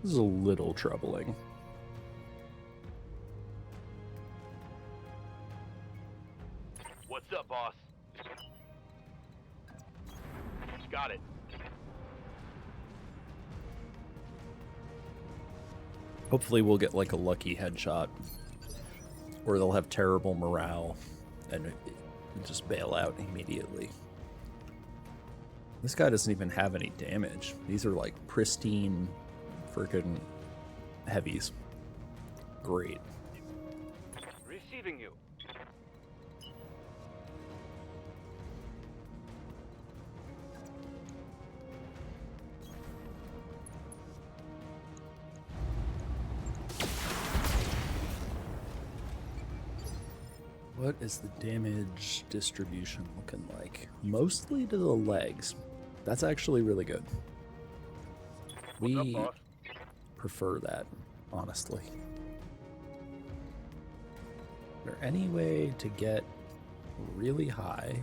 S5: This is a little troubling.
S3: What's up, boss? Got it.
S5: Hopefully we'll get like a lucky headshot, or they'll have terrible morale and just bail out immediately. This guy doesn't even have any damage. These are like pristine freaking heavies. Great.
S3: Receiving you.
S5: What is the damage distribution looking like? Mostly to the legs. That's actually really good.
S3: What's up,
S5: We
S3: boss?
S5: prefer that, honestly. Is there any way to get really high?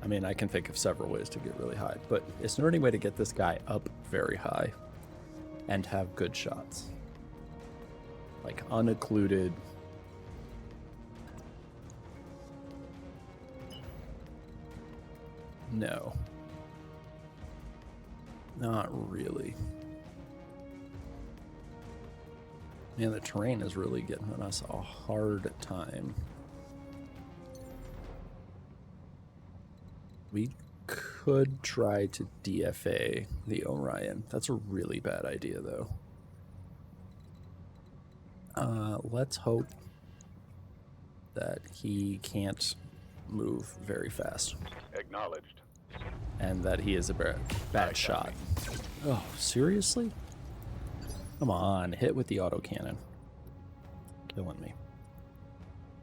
S5: I mean, I can think of several ways to get really high, but is there any way to get this guy up very high and have good shots? Like unoccluded. No. Not really. Man, the terrain is really getting us a hard time. We could try to DFA the Orion. That's a really bad idea, though. Let's hope that he can't move very fast.
S3: Acknowledged.
S5: And that he is a bad shot. Oh, seriously? Come on, hit with the autocannon. Killing me.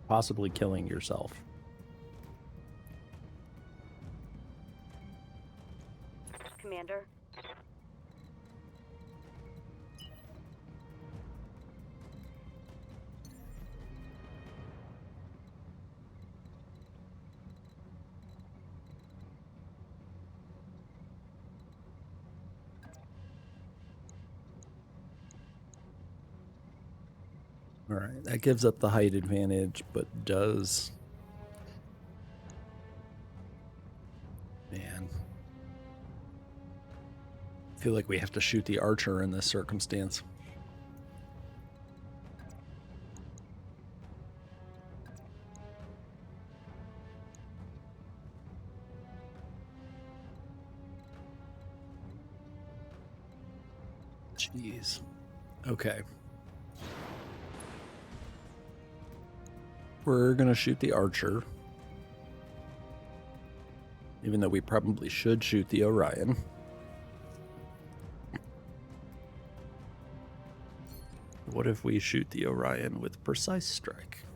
S5: Possibly killing yourself.
S4: Commander.
S5: All right, that gives up the height advantage, but does... Man. I feel like we have to shoot the archer in this circumstance. Jeez. Okay. We're gonna shoot the archer. Even though we probably should shoot the Orion. What if we shoot the Orion with precise strike?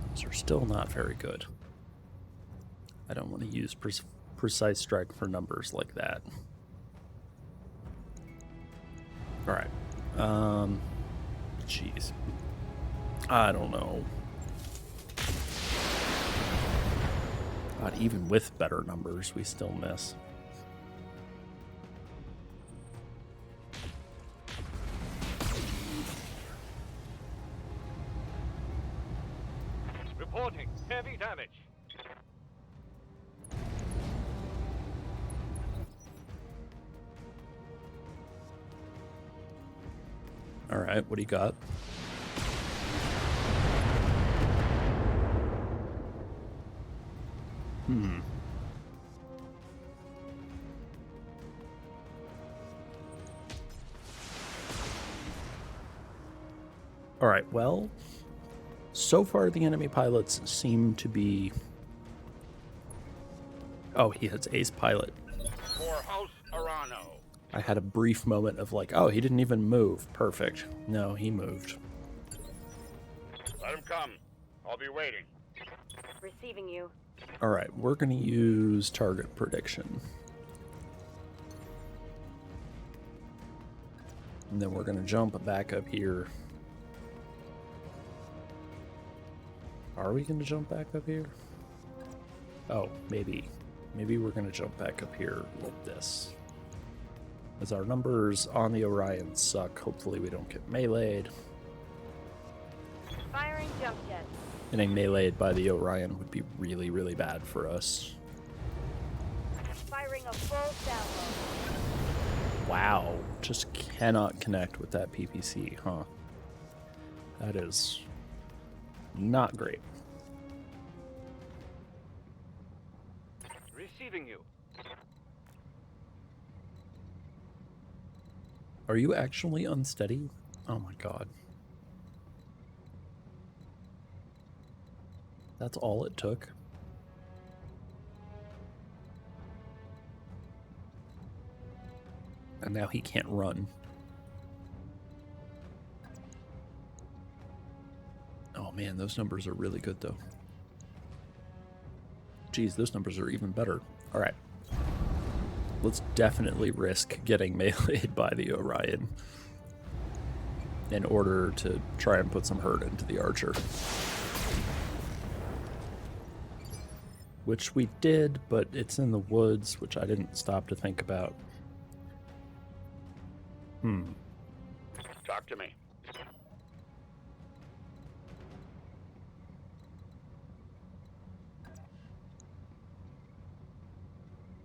S5: Those are still not very good. I don't want to use precise strike for numbers like that. All right. Jeez. I don't know. God, even with better numbers, we still miss.
S3: Reporting heavy damage.
S5: All right, what do you got? All right, well, so far the enemy pilots seem to be... Oh, he has ace pilot.
S3: For House Arano.
S5: I had a brief moment of like, oh, he didn't even move. Perfect. No, he moved.
S3: Let him come. I'll be waiting.
S4: Receiving you.
S5: All right, we're going to use target prediction. And then we're going to jump back up here. Are we going to jump back up here? Oh, maybe. Maybe we're going to jump back up here like this. As our numbers on the Orion suck, hopefully we don't get meleeed.
S4: Firing jump jet.
S5: Getting meleeed by the Orion would be really, really bad for us.
S4: Firing a full salvo.
S5: Wow, just cannot connect with that PPC, huh? That is not great.
S6: Receiving you.
S5: Are you actually unsteady? Oh my god. That's all it took? And now he can't run. Oh man, those numbers are really good though. Geez, those numbers are even better. All right. Let's definitely risk getting meleeed by the Orion in order to try and put some hurt into the Archer. Which we did, but it's in the woods, which I didn't stop to think about.
S3: Talk to me.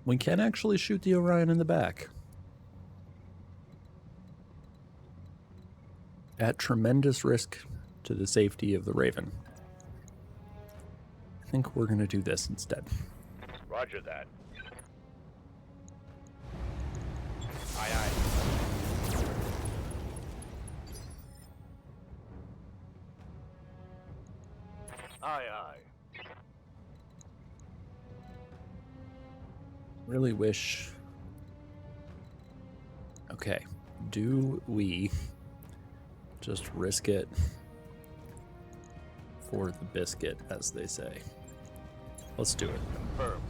S5: We can actually shoot the Orion in the back. At tremendous risk to the safety of the Raven. I think we're going to do this instead.
S3: Roger that. Aye, aye.
S6: Aye, aye.
S5: Really wish... Okay. Do we just risk it for the biscuit, as they say? Let's do it.
S6: Confirmed.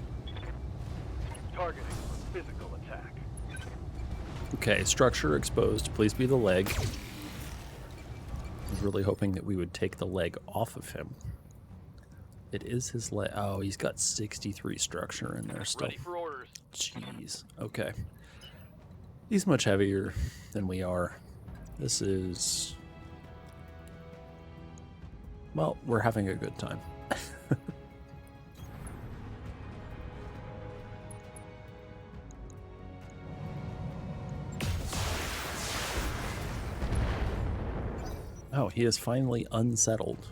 S6: Targeting for physical attack.
S5: Okay, structure exposed. Please be the leg. I was really hoping that we would take the leg off of him. It is his leg. Oh, he's got 63 structure in there still.
S6: Ready for orders.
S5: Jeez. Okay. He's much heavier than we are. This is... Well, we're having a good time. Oh, he is finally unsettled.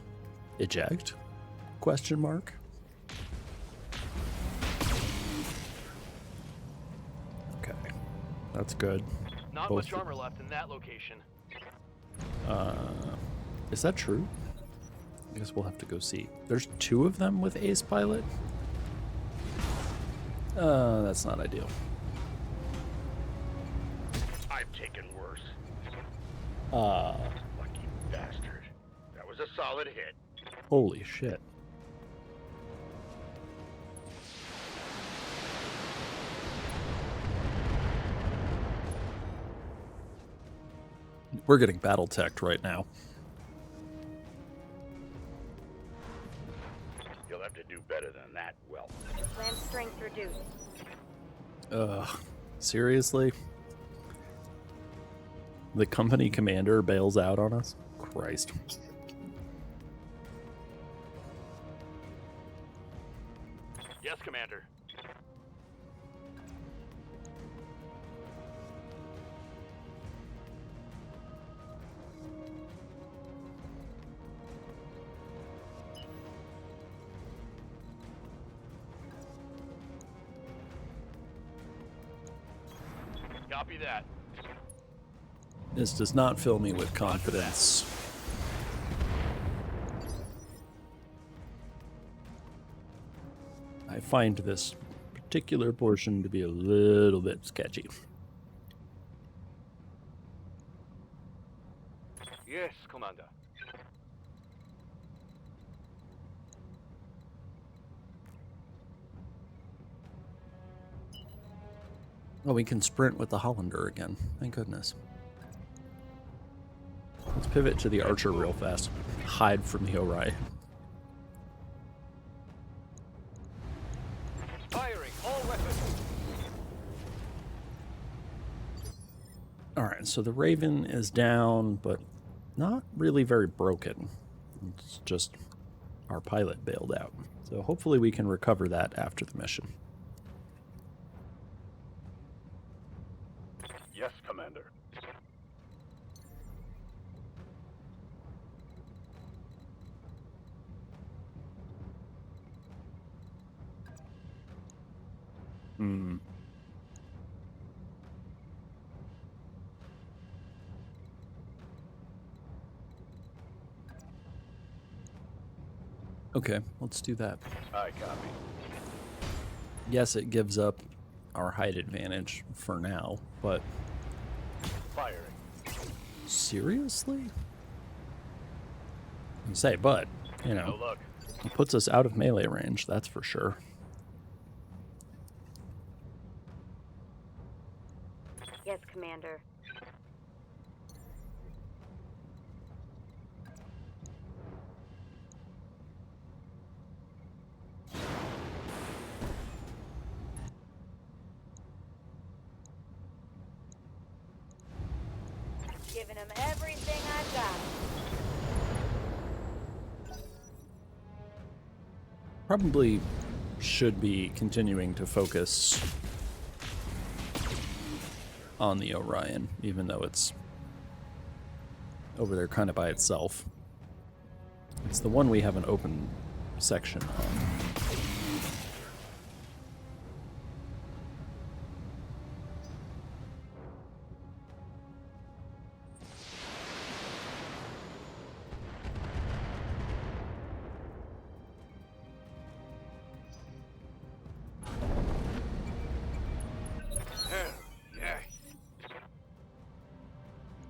S5: Eject? Question mark? Okay. That's good.
S6: Not
S5: Both-
S6: much armor left in that location.
S5: Is that true? I guess we'll have to go see. There's two of them with Ace Pilot? That's not ideal.
S3: I've taken worse.
S5: Uh,
S3: Lucky bastard. That was a solid hit.
S5: holy shit. We're getting battle teched right now.
S3: You'll have to do better than that, well.
S4: Land strength reduced.
S5: Ugh. Seriously? The company commander bails out on us? Christ.
S6: Yes, Commander. Copy that.
S5: This does not fill me with confidence. I find this particular portion to be a little bit sketchy. Oh, we can sprint with the Hollander again. Thank goodness. Let's pivot to the Archer real fast. Hide from the Orion.
S6: Firing all weapons.
S5: Alright, so the Raven is down, but not really very broken. It's just our pilot bailed out. So hopefully we can recover that after the mission.
S3: Yes, Commander.
S5: Hmm. Okay, let's do that.
S3: I copy.
S5: Yes, it gives up our height advantage for now, but
S3: Firing.
S5: seriously? You say, but, you
S3: No
S5: know,
S3: luck.
S5: it puts us out of melee range, that's for sure.
S4: Yes, Commander. Giving him everything I've got.
S5: Probably should be continuing to focus on the Orion, even though it's over there kind of by itself. It's the one we have an open section on.
S3: Yeah.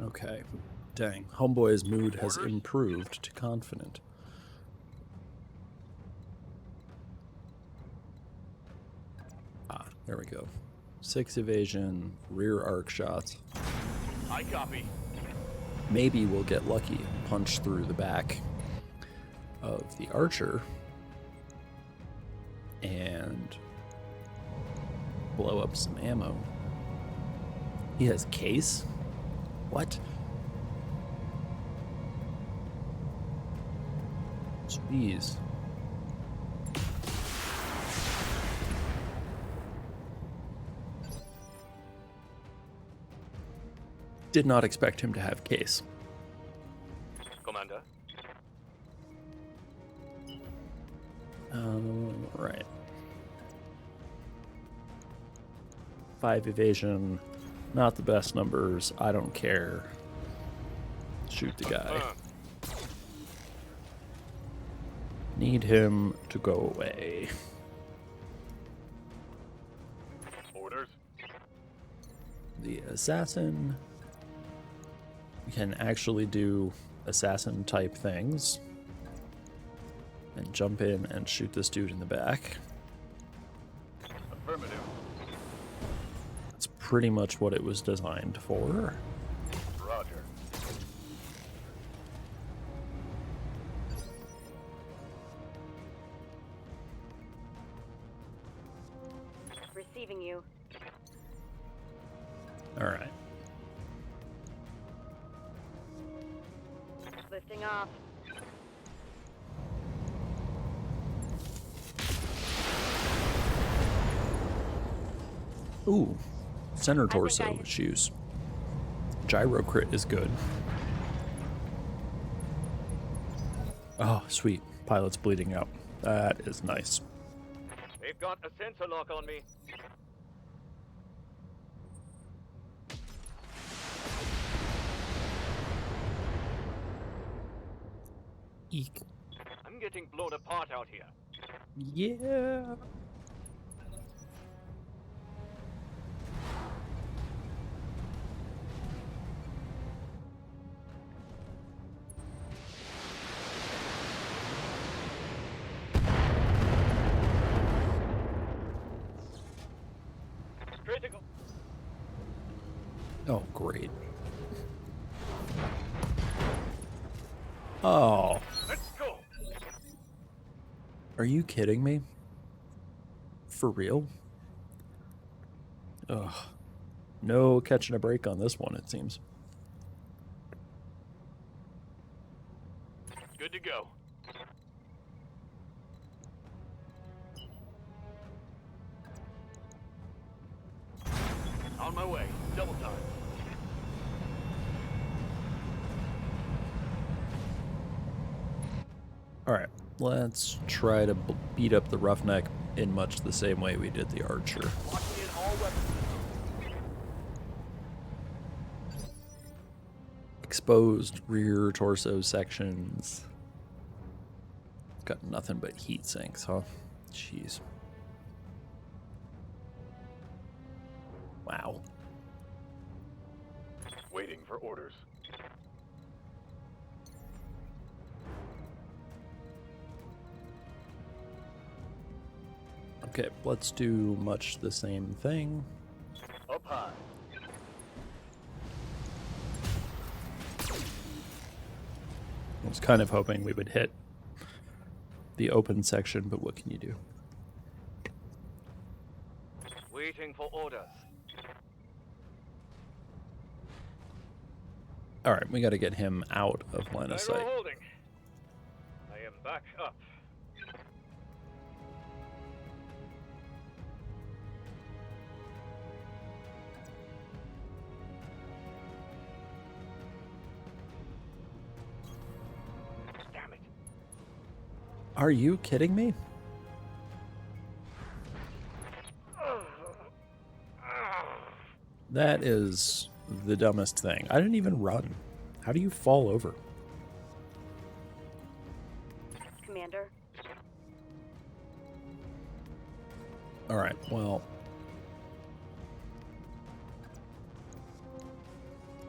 S5: Okay. Dang. Homeboy's mood has improved to confident. Ah, there we go. 6 evasion, rear arc shots.
S6: I copy.
S5: Maybe we'll get lucky and punch through the back of the Archer and blow up some ammo. He has case? What? Jeez. Did not expect him to have case.
S6: Commander.
S5: Right. 5 evasion. Not the best numbers. I don't care. Shoot the guy. Need him to go away.
S3: Orders.
S5: The assassin can actually do assassin type things and jump in and shoot this dude in the back.
S3: Affirmative.
S5: That's pretty much what it was designed for.
S3: Roger.
S4: Receiving you.
S5: All right.
S4: Lifting off.
S5: Ooh, center
S4: think
S5: torso
S4: I-
S5: issues. Gyro crit is good. Oh, sweet. Pilot's bleeding out. That is nice.
S6: They've got a sensor lock on me.
S5: Eek.
S6: I'm getting blown apart out here.
S5: Yeah.
S6: Critical.
S5: Oh, great. Oh,
S6: Let's go.
S5: are you kidding me? For real? Ugh. No catching a break on this one, it seems.
S6: Good to go. On my way. Double time.
S5: Alright, let's try to beat up the roughneck in much the same way we did the archer.
S6: Locking in all weapons.
S5: Exposed rear torso sections. Got nothing but heat sinks, huh? Jeez. Wow.
S3: Waiting for orders.
S5: Okay, let's do much the same thing.
S3: Up high.
S5: I was kind of hoping we would hit the open section, but what can you do?
S6: Waiting for orders.
S5: Alright, we gotta get him out of line of
S6: Gyro
S5: sight.
S6: holding. I am back up. Damn it.
S5: Are you kidding me? That is the dumbest thing. I didn't even run. How do you fall over?
S4: Commander.
S5: Alright, well.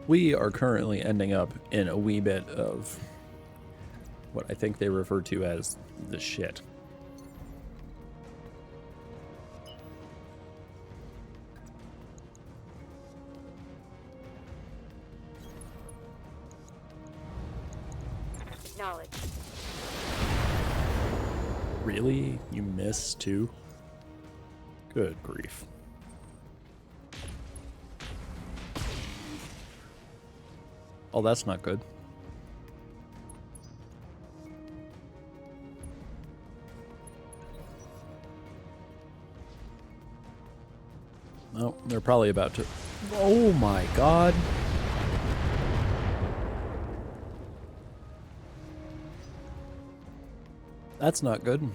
S5: We are currently ending up in a wee bit of what I think they refer to as the shit.
S4: Acknowledge.
S5: Really? You miss too? Good grief. Oh, that's not good. No, they're probably about to... Oh my god. That's not good.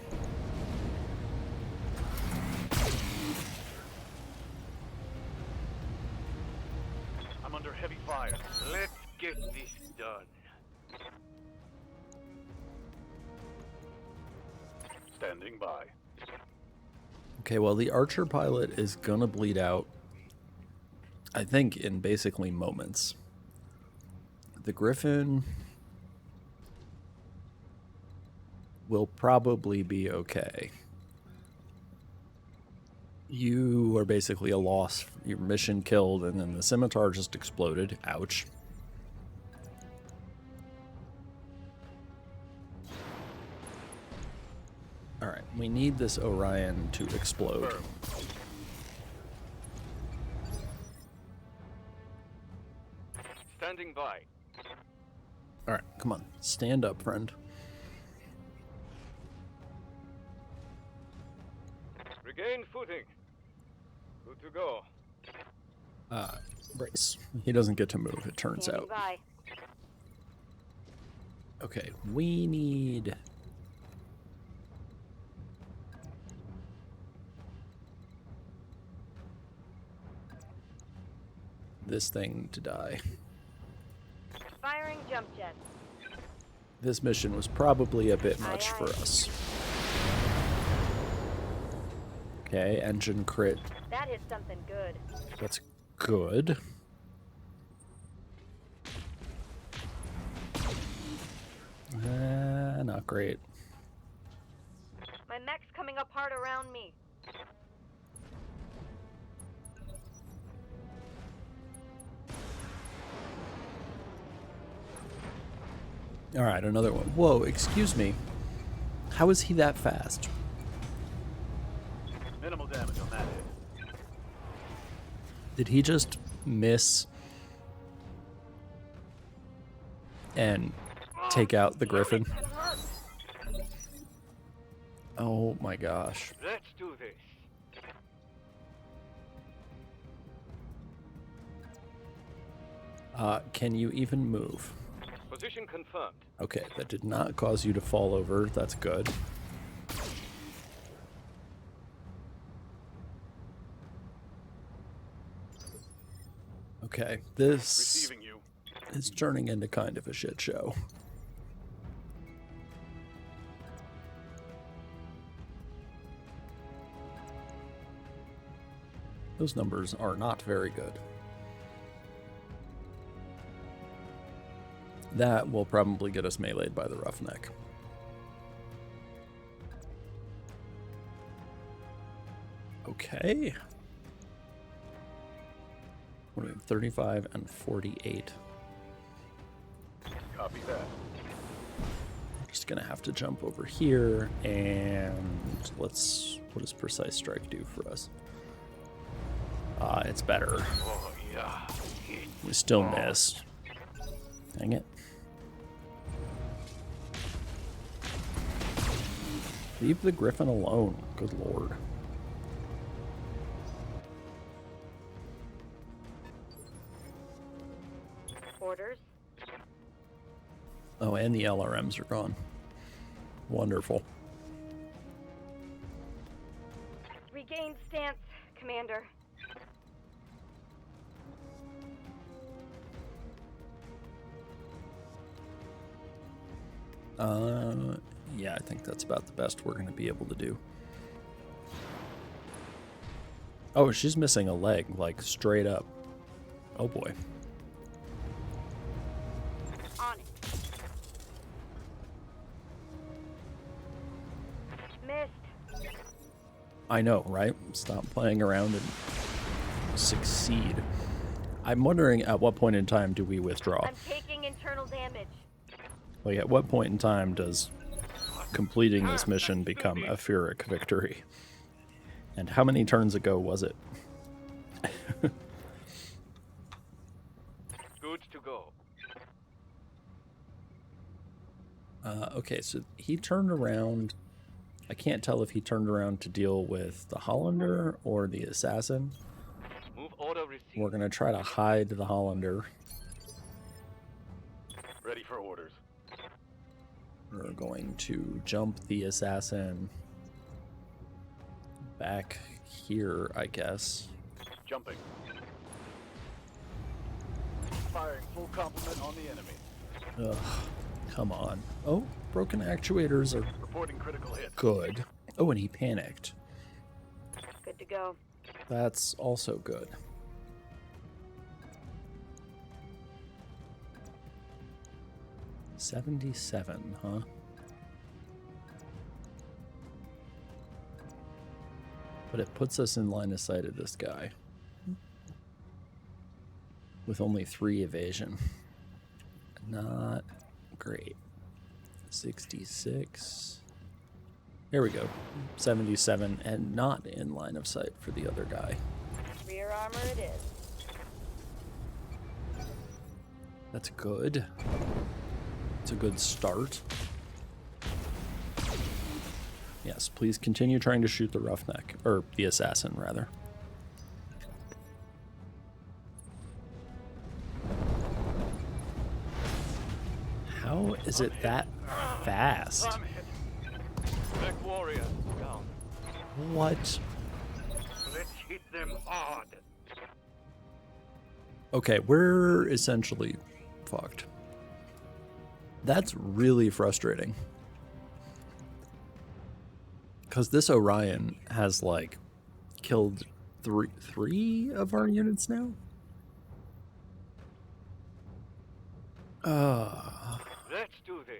S6: I'm under heavy fire. Let's get this done.
S3: Standing by.
S5: Okay, well, the Archer pilot is gonna bleed out, I think, in basically moments. The Griffin will probably be okay. You are basically a loss. Your mission killed, and then the Scimitar just exploded. Ouch. Alright, we need this Orion to explode.
S6: Firm. Standing by.
S5: Alright, come on. Stand up, friend.
S6: Regain footing. Good to go.
S5: Brace. He doesn't get to move, it turns
S4: Standing
S5: out.
S4: by.
S5: Okay, we need... this thing to die.
S4: Firing jump jets.
S5: This mission was probably a bit
S4: Aye,
S5: much
S4: aye.
S5: for us. Okay, engine crit.
S4: That is something good.
S5: That's good. Not great.
S4: My mech's coming up hard around me.
S5: All right, another one. Whoa, excuse me. How is he that fast?
S6: Minimal damage on that hit.
S5: Did he just miss and take out the griffin? Oh my gosh.
S6: Let's do this.
S5: Can you even move?
S6: Position confirmed.
S5: Okay, that did not cause you to fall over. That's good. Okay, this
S6: Receiving you.
S5: is turning into kind of a shit show. Those numbers are not very good. That will probably get us meleeed by the roughneck. Okay. What are we, 35 and 48.
S6: Copy that.
S5: Just gonna have to jump over here and what does precise strike do for us? It's better.
S6: Oh, yeah.
S5: We still missed. Dang it. Leave the griffin alone. Good lord.
S4: Orders.
S5: Oh, and the LRMs are gone. Wonderful.
S4: Regain stance, Commander.
S5: Yeah, I think that's about the best we're going to be able to do. Oh, she's missing a leg, like straight up. Oh boy.
S4: On it. Missed.
S5: I know, right? Stop playing around and succeed. I'm wondering at what point in time do we withdraw?
S4: I'm taking internal damage.
S5: Like, at what point in time does completing this mission become a Pyrrhic victory? And how many turns ago was it?
S6: Good to go.
S5: Okay, so he turned around. I can't tell if he turned around to deal with the Hollander or the assassin.
S6: Move order received.
S5: We're going to try to hide the Hollander.
S6: Ready for orders.
S5: We're going to jump the assassin back here, I guess.
S6: Jumping. Firing full complement on the enemy.
S5: Ugh, come on. Oh, broken actuators are
S6: Reporting critical hit.
S5: good. Oh, and he panicked.
S4: Good to go.
S5: That's also good. $77, huh? But it puts us in line of sight of this guy. With only 3 evasion. Not great. 66. There we go. 77 and not in line of sight for the other guy.
S4: Rear armor it is.
S5: That's good. It's a good start. Yes, please continue trying to shoot the roughneck. Or the assassin, rather. How is it that fast?
S6: I'm hit. Black warrior down.
S5: What?
S6: Let's hit them hard.
S5: Okay, we're essentially fucked. That's really frustrating. Because this Orion has, like, killed three of our units now?
S6: Let's do this.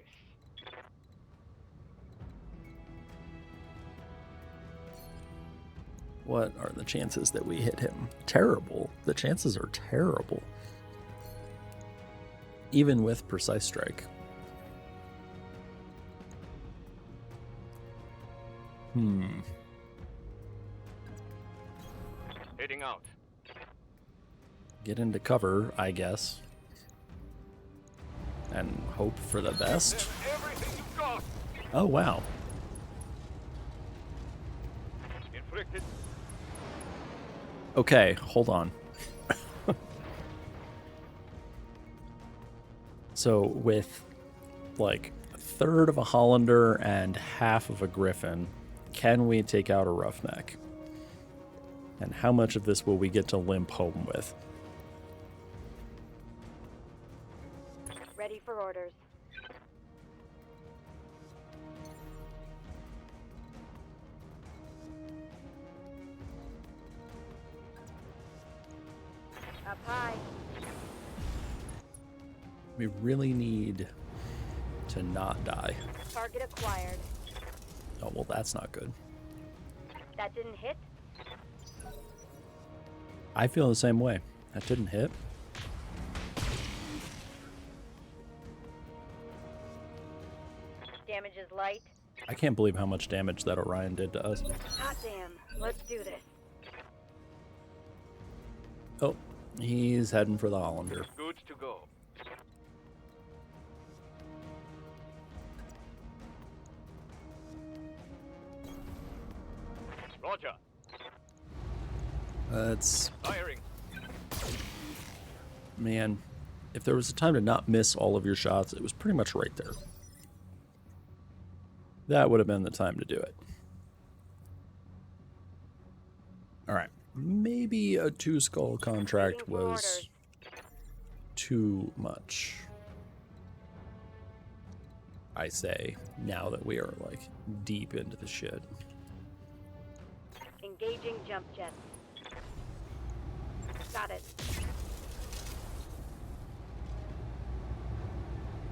S5: What are the chances that we hit him? Terrible. The chances are terrible. Even with precise strike.
S6: Heading out.
S5: Get into cover, I guess. And hope for the best.
S6: Everything you got.
S5: Oh, wow.
S6: Inflicted.
S5: Okay, hold on. So with like a third of a Hollander and half of a Griffin, can we take out a Roughneck? And how much of this will we get to limp home with?
S4: Ready for orders. Up high.
S5: We really need to not die.
S4: Target acquired.
S5: Oh, well, that's not good.
S4: That didn't hit?
S5: I feel the same way. That didn't hit.
S4: Damage is light.
S5: I can't believe how much damage that Orion did to us.
S4: Hot damn. Let's do this.
S5: Oh, he's heading for the Hollander.
S6: Good to go. Roger.
S5: That's...
S6: Firing.
S5: Man, if there was a time to not miss all of your shots, it was pretty much right there. That would have been the time to do it. Alright, maybe a 2-skull contract was too much. I say, now that we are, like, deep into the shit.
S4: Engaging jump jets. Got it.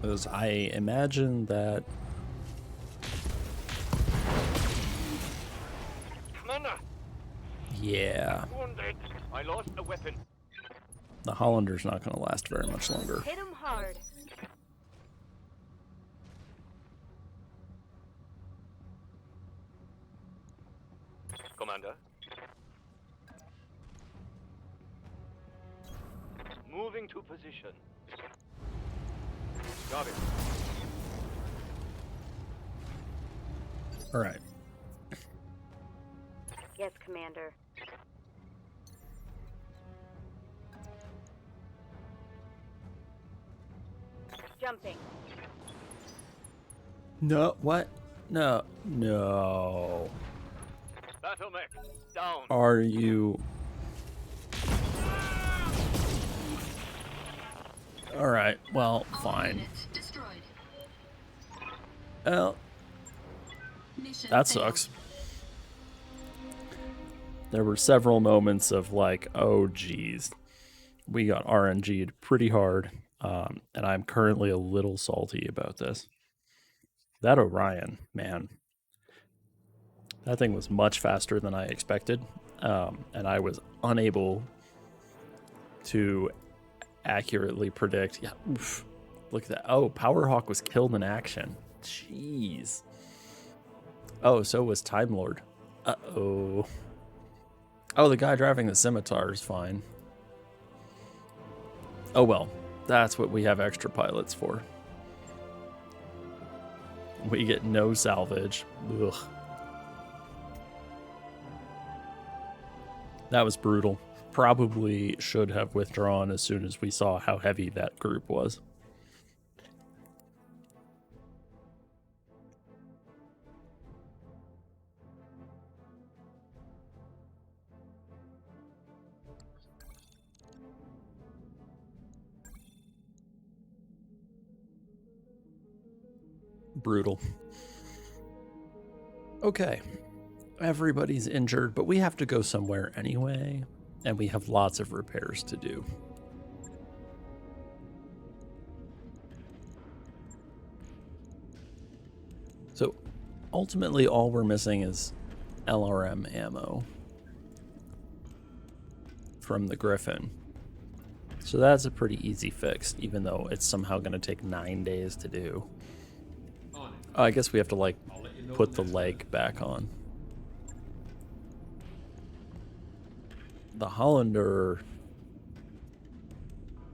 S5: Because I imagine that...
S6: Commander.
S5: Yeah,
S6: Wounded. I lost a weapon.
S5: the Hollander's not going to last very much longer.
S4: Hit him hard.
S6: Commander. Moving to position. Got it.
S5: Alright.
S4: Yes, Commander. Jumping.
S5: No, what? No, no.
S6: Battle mech. Down.
S5: Are you... Alright, well,
S2: All
S5: fine.
S2: units destroyed.
S5: Well,
S2: Mission
S5: that
S2: failed.
S5: sucks. There were several moments of like, oh geez, we got RNG'd pretty hard, and I'm currently a little salty about this. That Orion, man, that thing was much faster than I expected, and I was unable to accurately predict. Yeah, oof, look at that. Oh, Powerhawk was killed in action. Jeez. Oh, so was Time Lord. Uh-oh. Oh, the guy driving the scimitar is fine. Oh well, that's what we have extra pilots for. We get no salvage. Ugh. That was brutal. Probably should have withdrawn as soon as we saw how heavy that group was. Brutal. Okay. Everybody's injured, but we have to go somewhere anyway, and we have lots of repairs to do. So, ultimately, all we're missing is LRM ammo from the Griffin. So that's a pretty easy fix, even though it's somehow going to take 9 days to do. I guess we have to, like, put the leg back on. The Hollander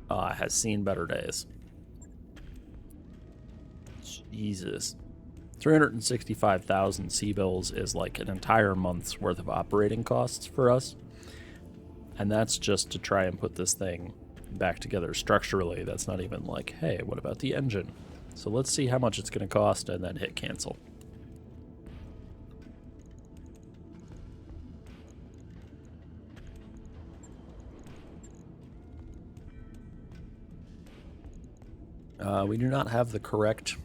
S5: has seen better days. Jesus. 365,000 C-bills is like an entire month's worth of operating costs for us. And that's just to try and put this thing back together structurally. That's not even like, hey, what about the engine? So let's see how much it's going to cost and then hit cancel. We do not have the correct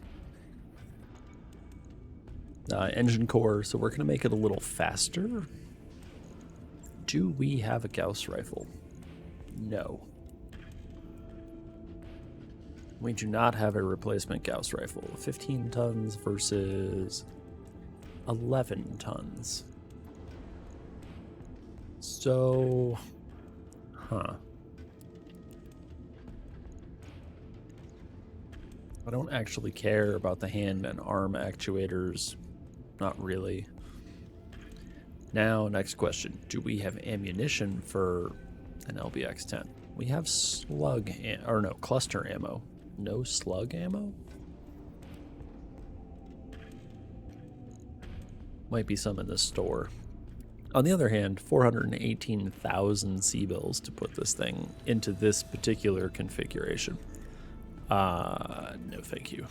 S5: engine core, so we're going to make it a little faster. Do we have a Gauss rifle? No. We do not have a replacement Gauss rifle. 15 tons versus 11 tons. So, I don't actually care about the hand and arm actuators. Not really. Now, next question. Do we have ammunition for an LBX-10? We have cluster ammo. No slug ammo? Might be some in the store. On the other hand, 418,000 C-bills to put this thing into this particular configuration. No thank you.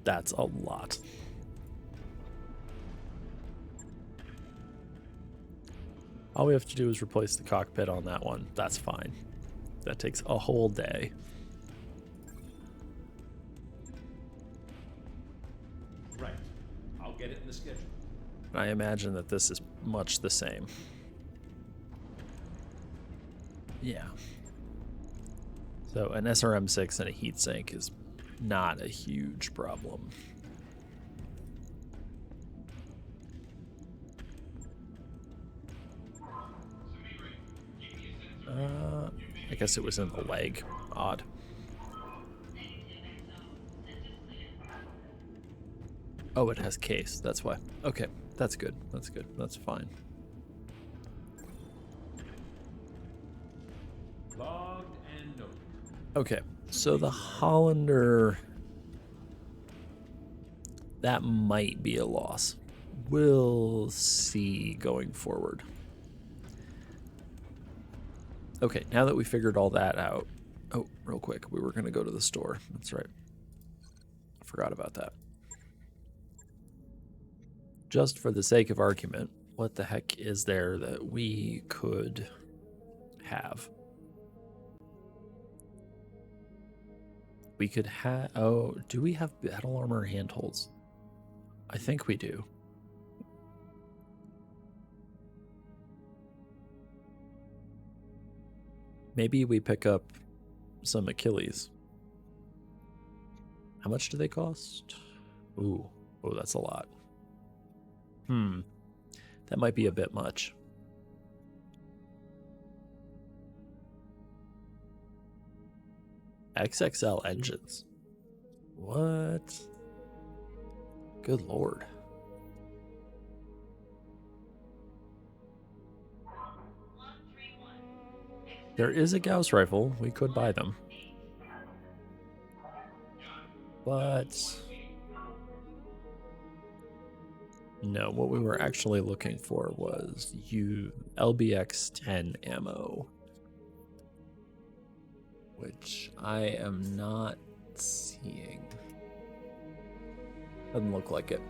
S5: That's a lot. All we have to do is replace the cockpit on that one. That's fine. That takes a whole day.
S7: Right. I'll get it in the schedule.
S5: I imagine that this is much the same. Yeah. So an SRM6 and a heatsink is not a huge problem. I guess it was in the leg. Odd. Oh, it has case. That's why. Okay, that's good. That's good. That's fine.
S7: Logged and noted.
S5: Okay, so the Hollander, that might be a loss. We'll see going forward. Okay, now that we figured all that out. Oh, real quick, we were going to go to the store. That's right. I forgot about that. Just for the sake of argument, what the heck is there that we could have? We could have... Oh, do we have battle armor handholds? I think we do. Maybe we pick up some Achilles. How much do they cost? Ooh. Oh, that's a lot. That might be a bit much. XXL engines. What? Good lord. There is a Gauss rifle. We could buy them. But... no, what we were actually looking for was LBX-10 ammo. Which I am not seeing. Doesn't look like it.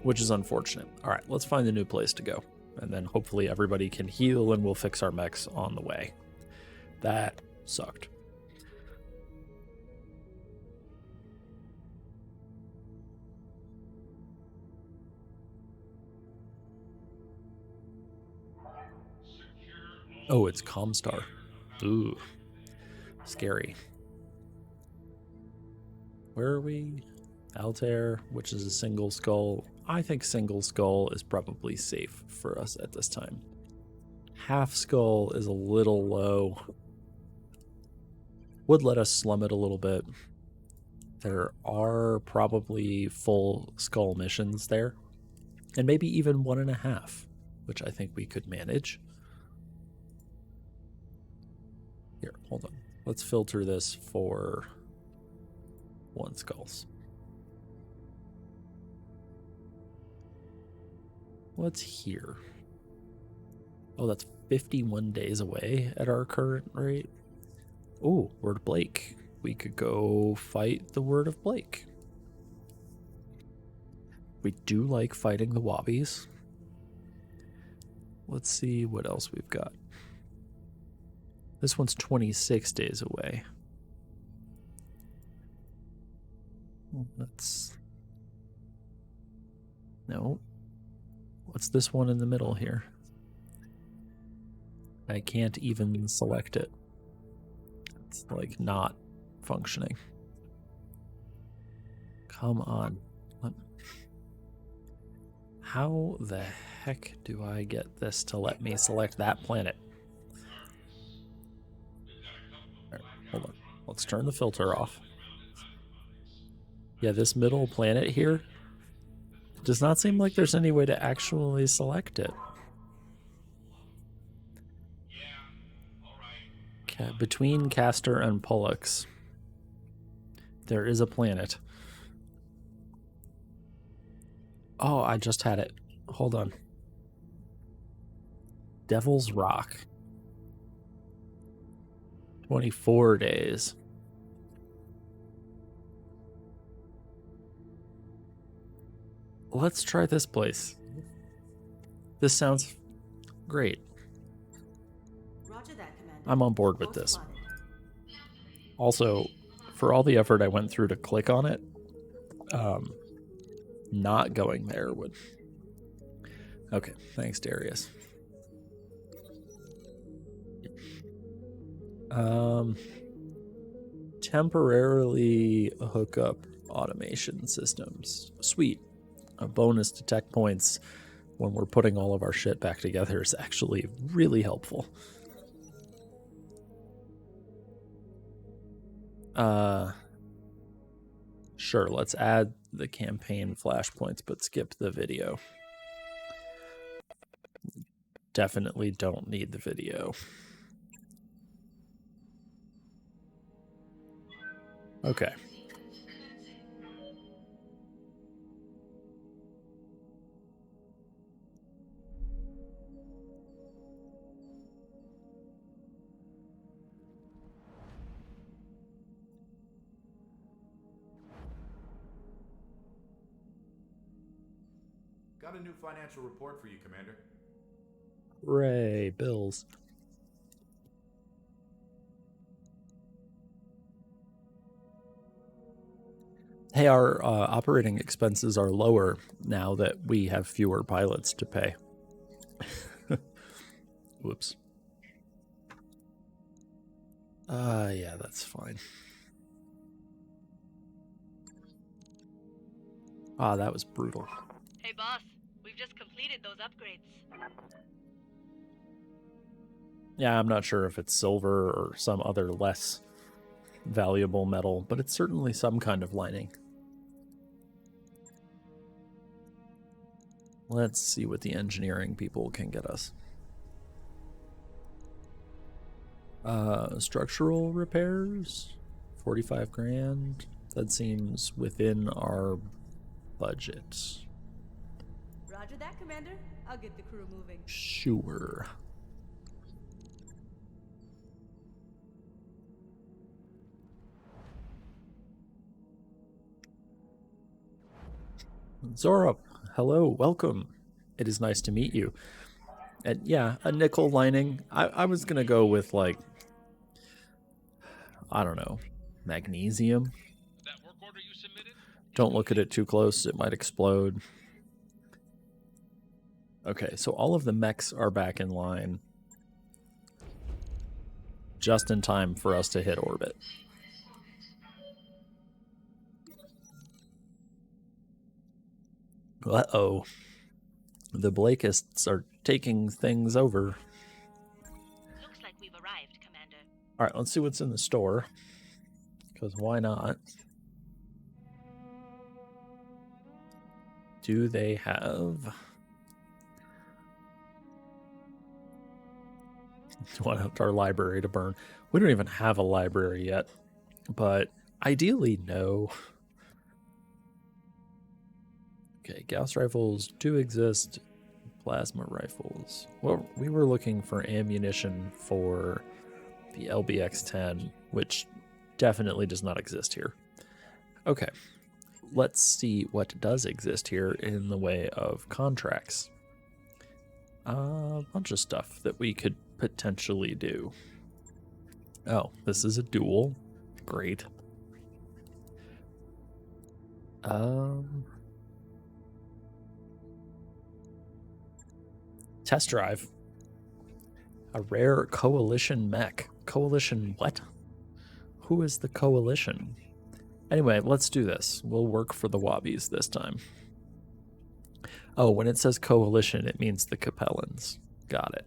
S5: Which is unfortunate. Alright, let's find a new place to go. And then hopefully everybody can heal and we'll fix our mechs on the way. That sucked. Oh, it's Comstar. Ooh. Scary. Where are we? Altair, which is a single skull. I think single skull is probably safe for us at this time. Half skull is a little low. Would let us slum it a little bit. There are probably full skull missions there. And maybe even 1.5. which I think we could manage. Here, hold on. Let's filter this for 1 skulls. What's here? Oh, that's 51 days away at our current rate. Oh, Word of Blake. We could go fight the Word of Blake. We do like fighting the Wobbies. Let's see what else we've got. This one's 26 days away. Let's... No. What's this one in the middle here? I can't even select it. It's like not functioning. Come on. How the heck do I get this to let me select that planet? All right, hold on. Let's turn the filter off. Yeah, this middle planet here does not seem like there's any way to actually select it. Between Castor and Pollux, there is a planet. Oh, I just had it. Hold on. Devil's Rock. 24 days. Let's try this place. This sounds great.
S2: Roger that, Commander.
S5: I'm on board with
S2: Course
S5: this.
S2: plotted.
S5: Also, for all the effort I went through to click on it, not going there would... Okay, thanks, Darius. Temporarily hook up automation systems. Sweet. A bonus to tech points when we're putting all of our shit back together is actually really helpful. Sure, let's add the campaign flashpoints, but skip the video. Definitely don't need the video. Okay.
S8: Got a new financial report for you, Commander.
S5: Hooray, bills. Hey, our operating expenses are lower now that we have fewer pilots to pay. Whoops. Yeah, that's fine. Ah, that was brutal.
S4: Hey boss, we've just completed those upgrades.
S5: Yeah, I'm not sure if it's silver or some other less valuable metal, but it's certainly some kind of lining. Let's see what the engineering people can get us. Structural repairs, 45 grand. That seems within our budget.
S2: Roger that, Commander. I'll get the crew moving.
S5: Sure. Zorup, hello, welcome. It is nice to meet you. And yeah, a nickel lining. I was gonna go with like, I don't know, magnesium.
S7: That work order you submitted?
S5: Don't look at it too close, it might explode. Okay, so all of the mechs are back in line. Just in time for us to hit orbit. Uh-oh. The Blakeists are taking things over.
S4: Looks like we've arrived, Commander.
S5: Alright, let's see what's in the store. Because why not? Do they have...
S1: want our library to burn. We don't even have a library yet, but ideally, no. Okay, Gauss rifles do exist. Plasma rifles. Well, we were looking for ammunition for the LBX-10, which definitely does not exist here. Okay, let's see what does exist here in the way of contracts. A bunch of stuff that we could potentially do. Oh, this is a duel. Great. Test drive. A rare coalition mech. Coalition what? Who is the coalition? Anyway, let's do this. We'll work for the Wobbies this time. Oh, when it says coalition, it means the Capellans. Got it.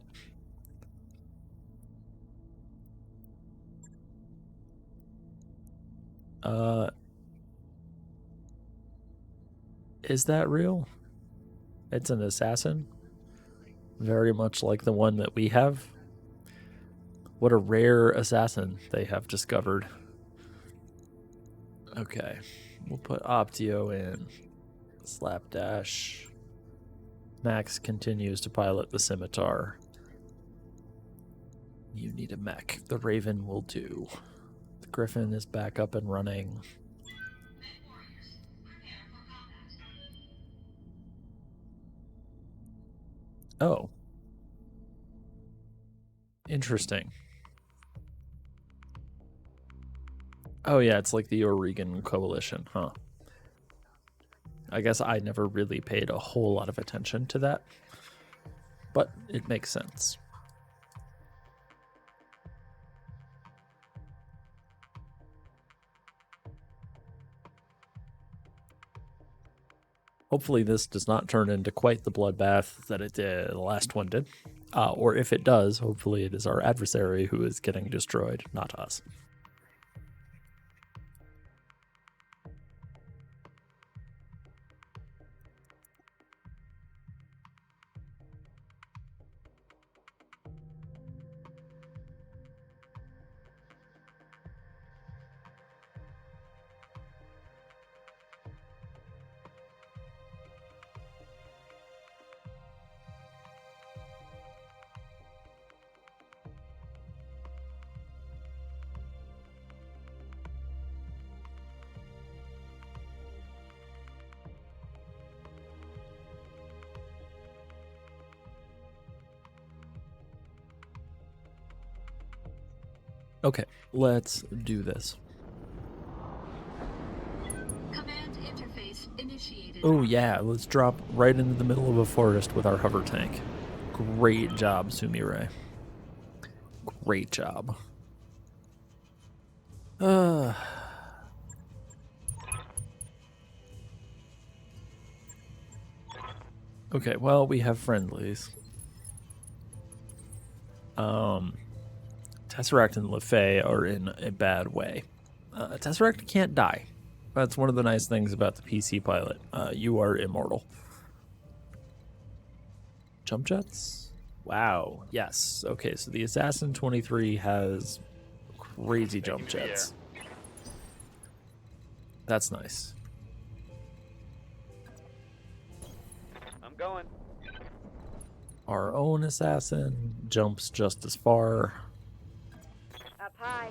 S1: Is that real? It's an assassin? Very much like the one that we have. What a rare assassin they have discovered. Okay, we'll put Optio in. Slapdash. Max continues to pilot the Scimitar. You need a mech. The Raven will do. The Griffin is back up and running. Oh. Interesting. Oh yeah, it's like the Oregon Coalition, huh? I guess I never really paid a whole lot of attention to that, but it makes sense. Hopefully this does not turn into quite the bloodbath that it did, the last one did. Or if it does, hopefully it is our adversary who is getting destroyed, not us. Okay, let's do this.
S9: Command interface initiated.
S1: Oh yeah, let's drop right into the middle of a forest with our hover tank. Great job, Sumire. Great job. Okay, well, we have friendlies. Tesseract and LeFay are in a bad way. Tesseract can't die. That's one of the nice things about the PC pilot. You are immortal. Jump jets? Wow, yes. Okay, so the Assassin 23 has crazy jump jets. That's nice.
S6: I'm going.
S1: Our own Assassin jumps just as far,
S4: Up high.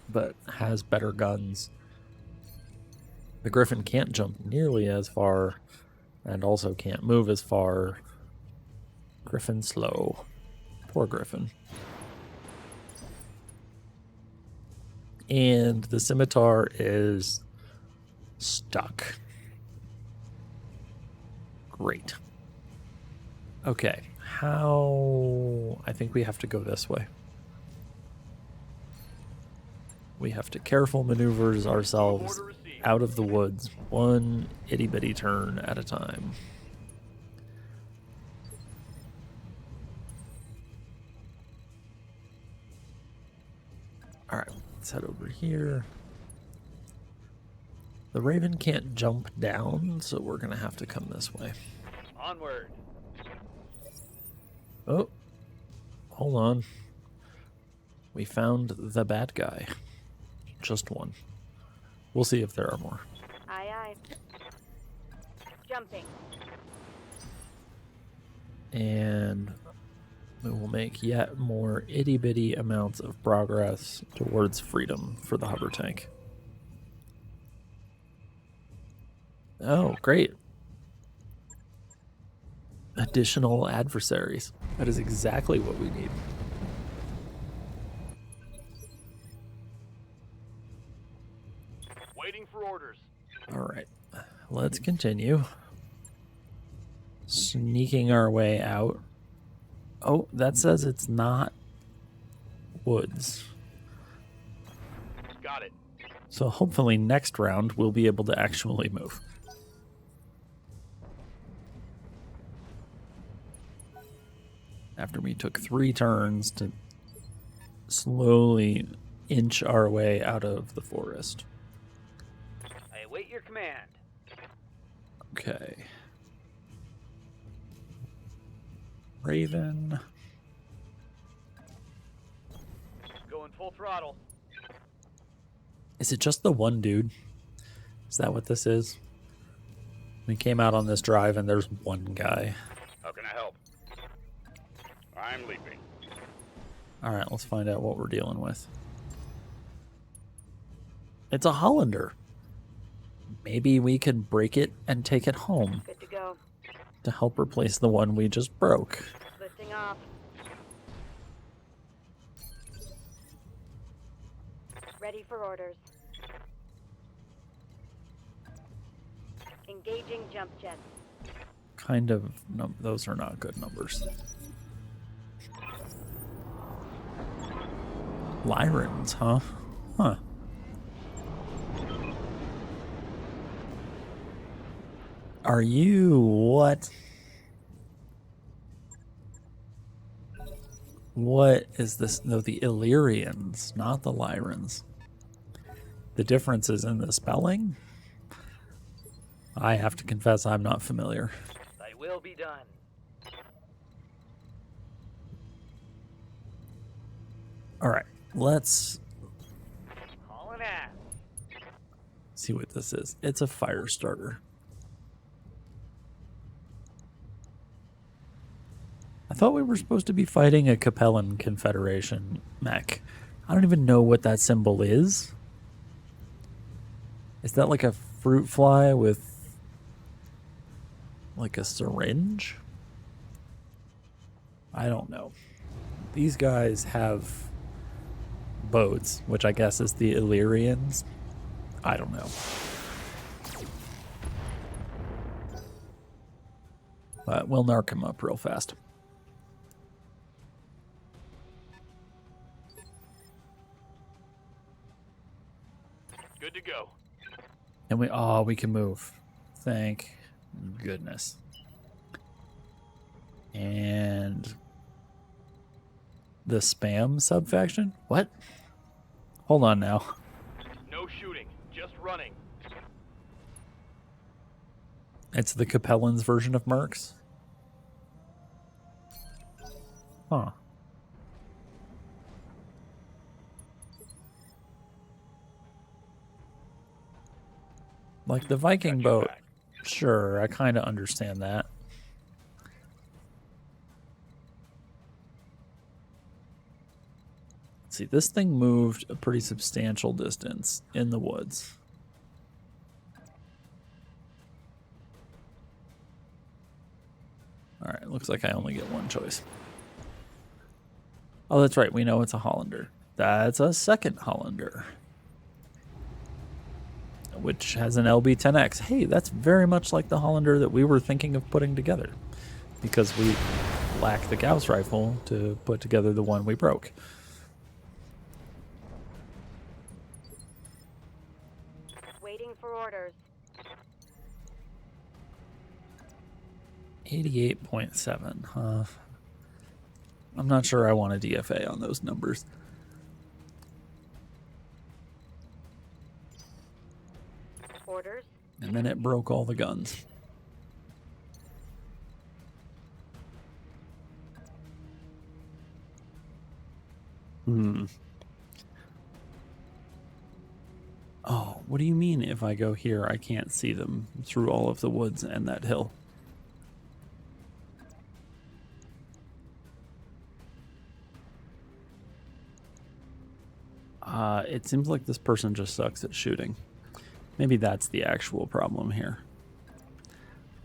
S1: but has better guns. The Griffin can't jump nearly as far, and also can't move as far. Griffin slow. Poor Griffin. And the Scimitar is stuck. Great. Okay, how... I think we have to go this way. We have to careful maneuvers ourselves out of the woods, one itty-bitty turn at a time. Alright, let's head over here. The Raven can't jump down, so we're going to have to come this way.
S6: Onward.
S1: Oh, hold on. We found the bad guy. Just one. We'll see if there are more.
S4: Aye, aye. Jumping.
S1: And we will make yet more itty-bitty amounts of progress towards freedom for the hover tank. Oh, great. Additional adversaries. That is exactly what we need.
S6: Waiting for orders.
S1: All right, let's continue. Sneaking our way out. Oh, that says it's not woods.
S6: Got it.
S1: So hopefully next round we'll be able to actually move. After we took 3 turns to slowly inch our way out of the forest.
S6: I await your command.
S1: Okay. Raven.
S6: Going full throttle.
S1: Is it just the one dude? Is that what this is? We came out on this drive and there's one guy.
S3: How can I help? I'm leaping.
S1: Alright, let's find out what we're dealing with. It's a Hollander. Maybe we can break it and take it home
S4: Good to go.
S1: to help replace the one we just broke.
S4: Lifting off. Ready for orders. Engaging jump jets.
S1: Kind of, no, those are not good numbers. Lyrans, huh? Huh. Are you what? What is this? No, the Illyrians, not the Lyrans. The difference is in the spelling? I have to confess I'm not familiar.
S6: Thy will be done.
S1: Alright, let's
S6: Hauling ass.
S1: see what this is. It's a fire starter. I thought we were supposed to be fighting a Capellan Confederation mech. I don't even know what that symbol is. Is that like a fruit fly with like a syringe? I don't know. These guys have boats, which I guess is the Illyrians. I don't know. But we'll narc him up real fast.
S6: Good to go.
S1: And we can move. Thank goodness. And the spam subfaction? What? Hold on now.
S6: No shooting, just running.
S1: It's the Capellans version of Mercs? Huh. Like the Viking
S3: Got your
S1: boat.
S3: back.
S1: Sure, I kind of understand that. Let's see, this thing moved a pretty substantial distance in the woods. Alright, looks like I only get one choice. Oh, that's right, we know it's a Hollander. That's a second Hollander, which has an LB-10X. Hey, that's very much like the Hollander that we were thinking of putting together, because we lack the Gauss rifle to put together the one we broke.
S4: Waiting for orders.
S1: 88.7, huh? I'm not sure I want a DFA on those numbers.
S4: Orders.
S1: And then it broke all the guns.
S5: Oh, what do you mean if I go here, I can't see them through all of the woods and that hill? It seems like this person just sucks at shooting. Maybe that's the actual problem here.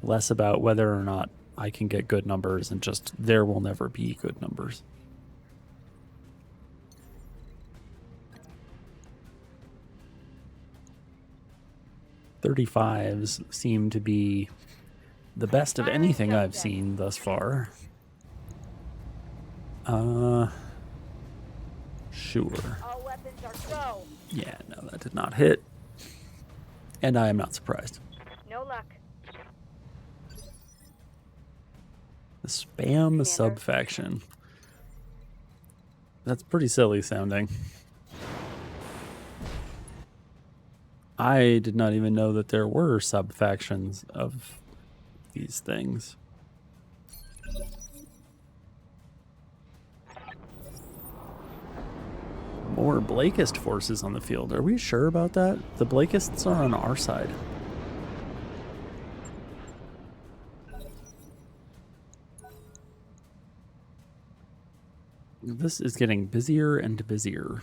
S5: Less about whether or not I can get good numbers and just there will never be good numbers. .35s seem to be the best of anything I've seen thus far. Sure.
S4: All weapons are go.
S5: Yeah, no, that did not hit. And I am not surprised.
S4: No luck.
S5: The spam subfaction. That's pretty silly sounding. I did not even know that there were subfactions of these things. More Blakist forces on the field. Are we sure about that? The Blakists are on our side. This is getting busier and busier.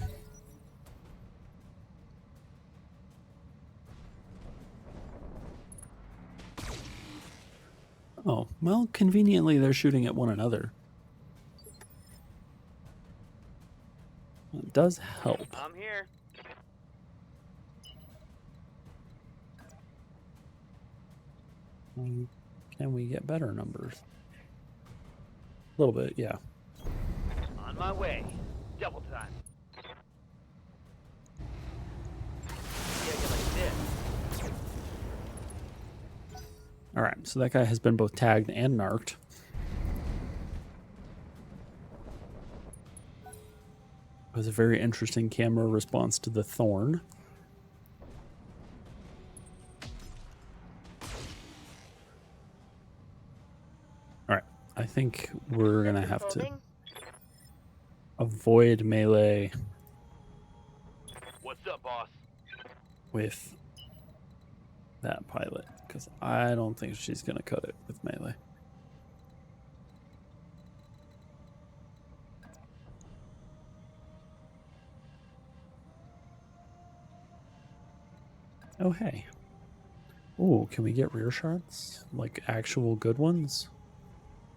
S5: Oh, well, conveniently they're shooting at one another. It does help.
S6: I'm here.
S5: Can we get better numbers? A little bit, yeah.
S6: On my way. Double time. Yeah, you like this.
S5: Alright, so that guy has been both tagged and narked. It was a very interesting camera response to the thorn. Alright, I think we're gonna have to avoid melee
S6: What's up, boss?
S5: with that pilot, because I don't think she's gonna cut it with melee. Oh, hey. Ooh, can we get rear shots? Like actual good ones?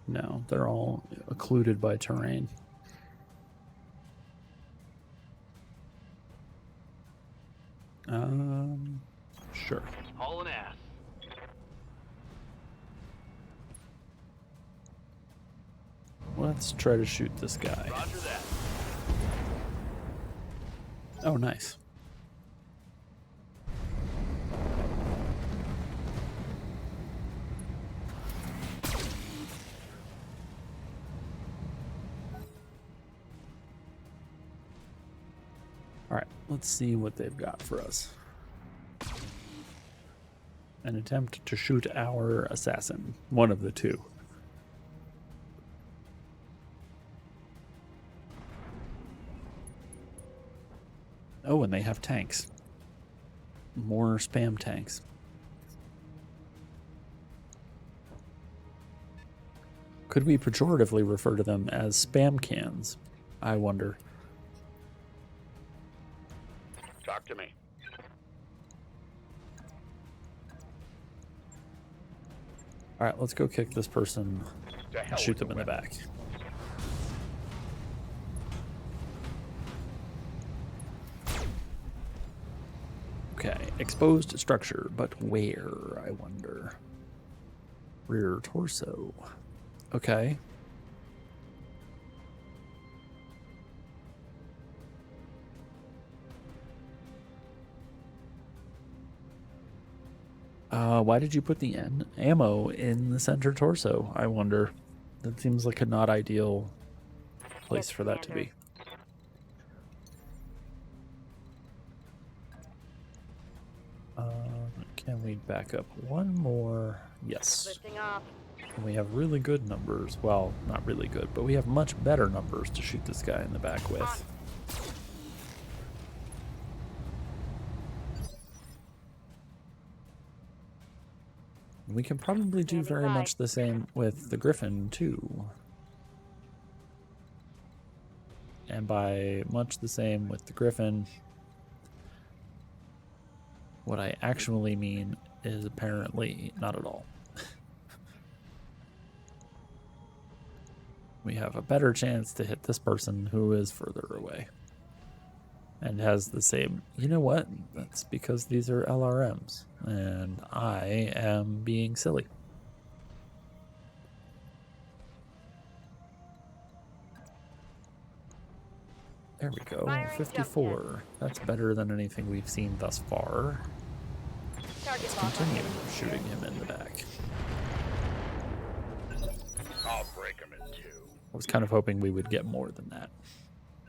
S5: No, they're all occluded by terrain. Sure.
S6: Hauling ass.
S5: Let's try to shoot this guy.
S6: Roger that.
S5: Oh, nice. All right, let's see what they've got for us. An attempt to shoot our assassin, one of the two. Oh, and they have tanks. More spam tanks. Could we pejoratively refer to them as spam cans? I wonder.
S3: Talk to me.
S5: All right, let's go kick this person
S3: To hell
S5: and shoot
S3: with
S5: them in the
S3: weapon.
S5: back. Okay, exposed structure, but where, I wonder? Rear torso. Okay. Why did you put the ammo in the center torso, I wonder? That seems like a not ideal place for that to be. Can we back up one more? Yes.
S4: Lifting off.
S5: And we have really good numbers. Well, not really good, but we have much better numbers to shoot this guy in the back with. We can probably do very much the same with the Griffin, too. And by much the same with the Griffin, what I actually mean is apparently not at all. We have a better chance to hit this person who is further away. And has the same, you know what? That's because these are LRMs. And I am being silly. There we go,
S4: Firing jump
S5: 54. That's better than anything we've seen thus far.
S4: Target
S5: Let's
S4: lock on
S5: continue
S4: you.
S5: shooting him in the back.
S3: I'll break him in two.
S5: I was kind of hoping we would get more than that.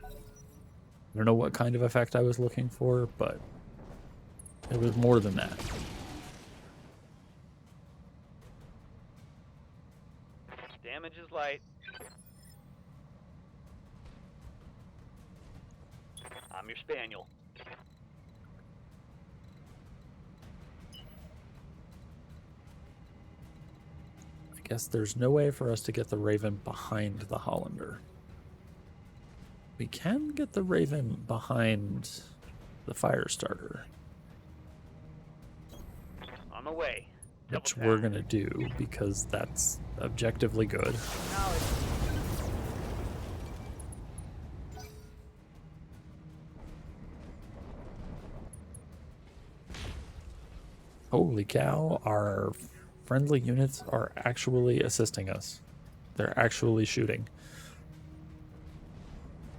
S5: I don't know what kind of effect I was looking for, but it was more than that.
S6: Damage is light. I'm your spaniel.
S5: I guess there's no way for us to get the Raven behind the Hollander. We can get the Raven behind the Firestarter,
S6: On the way.
S5: which we're going to do because that's objectively good. Holy cow, our friendly units are actually assisting us. They're actually shooting.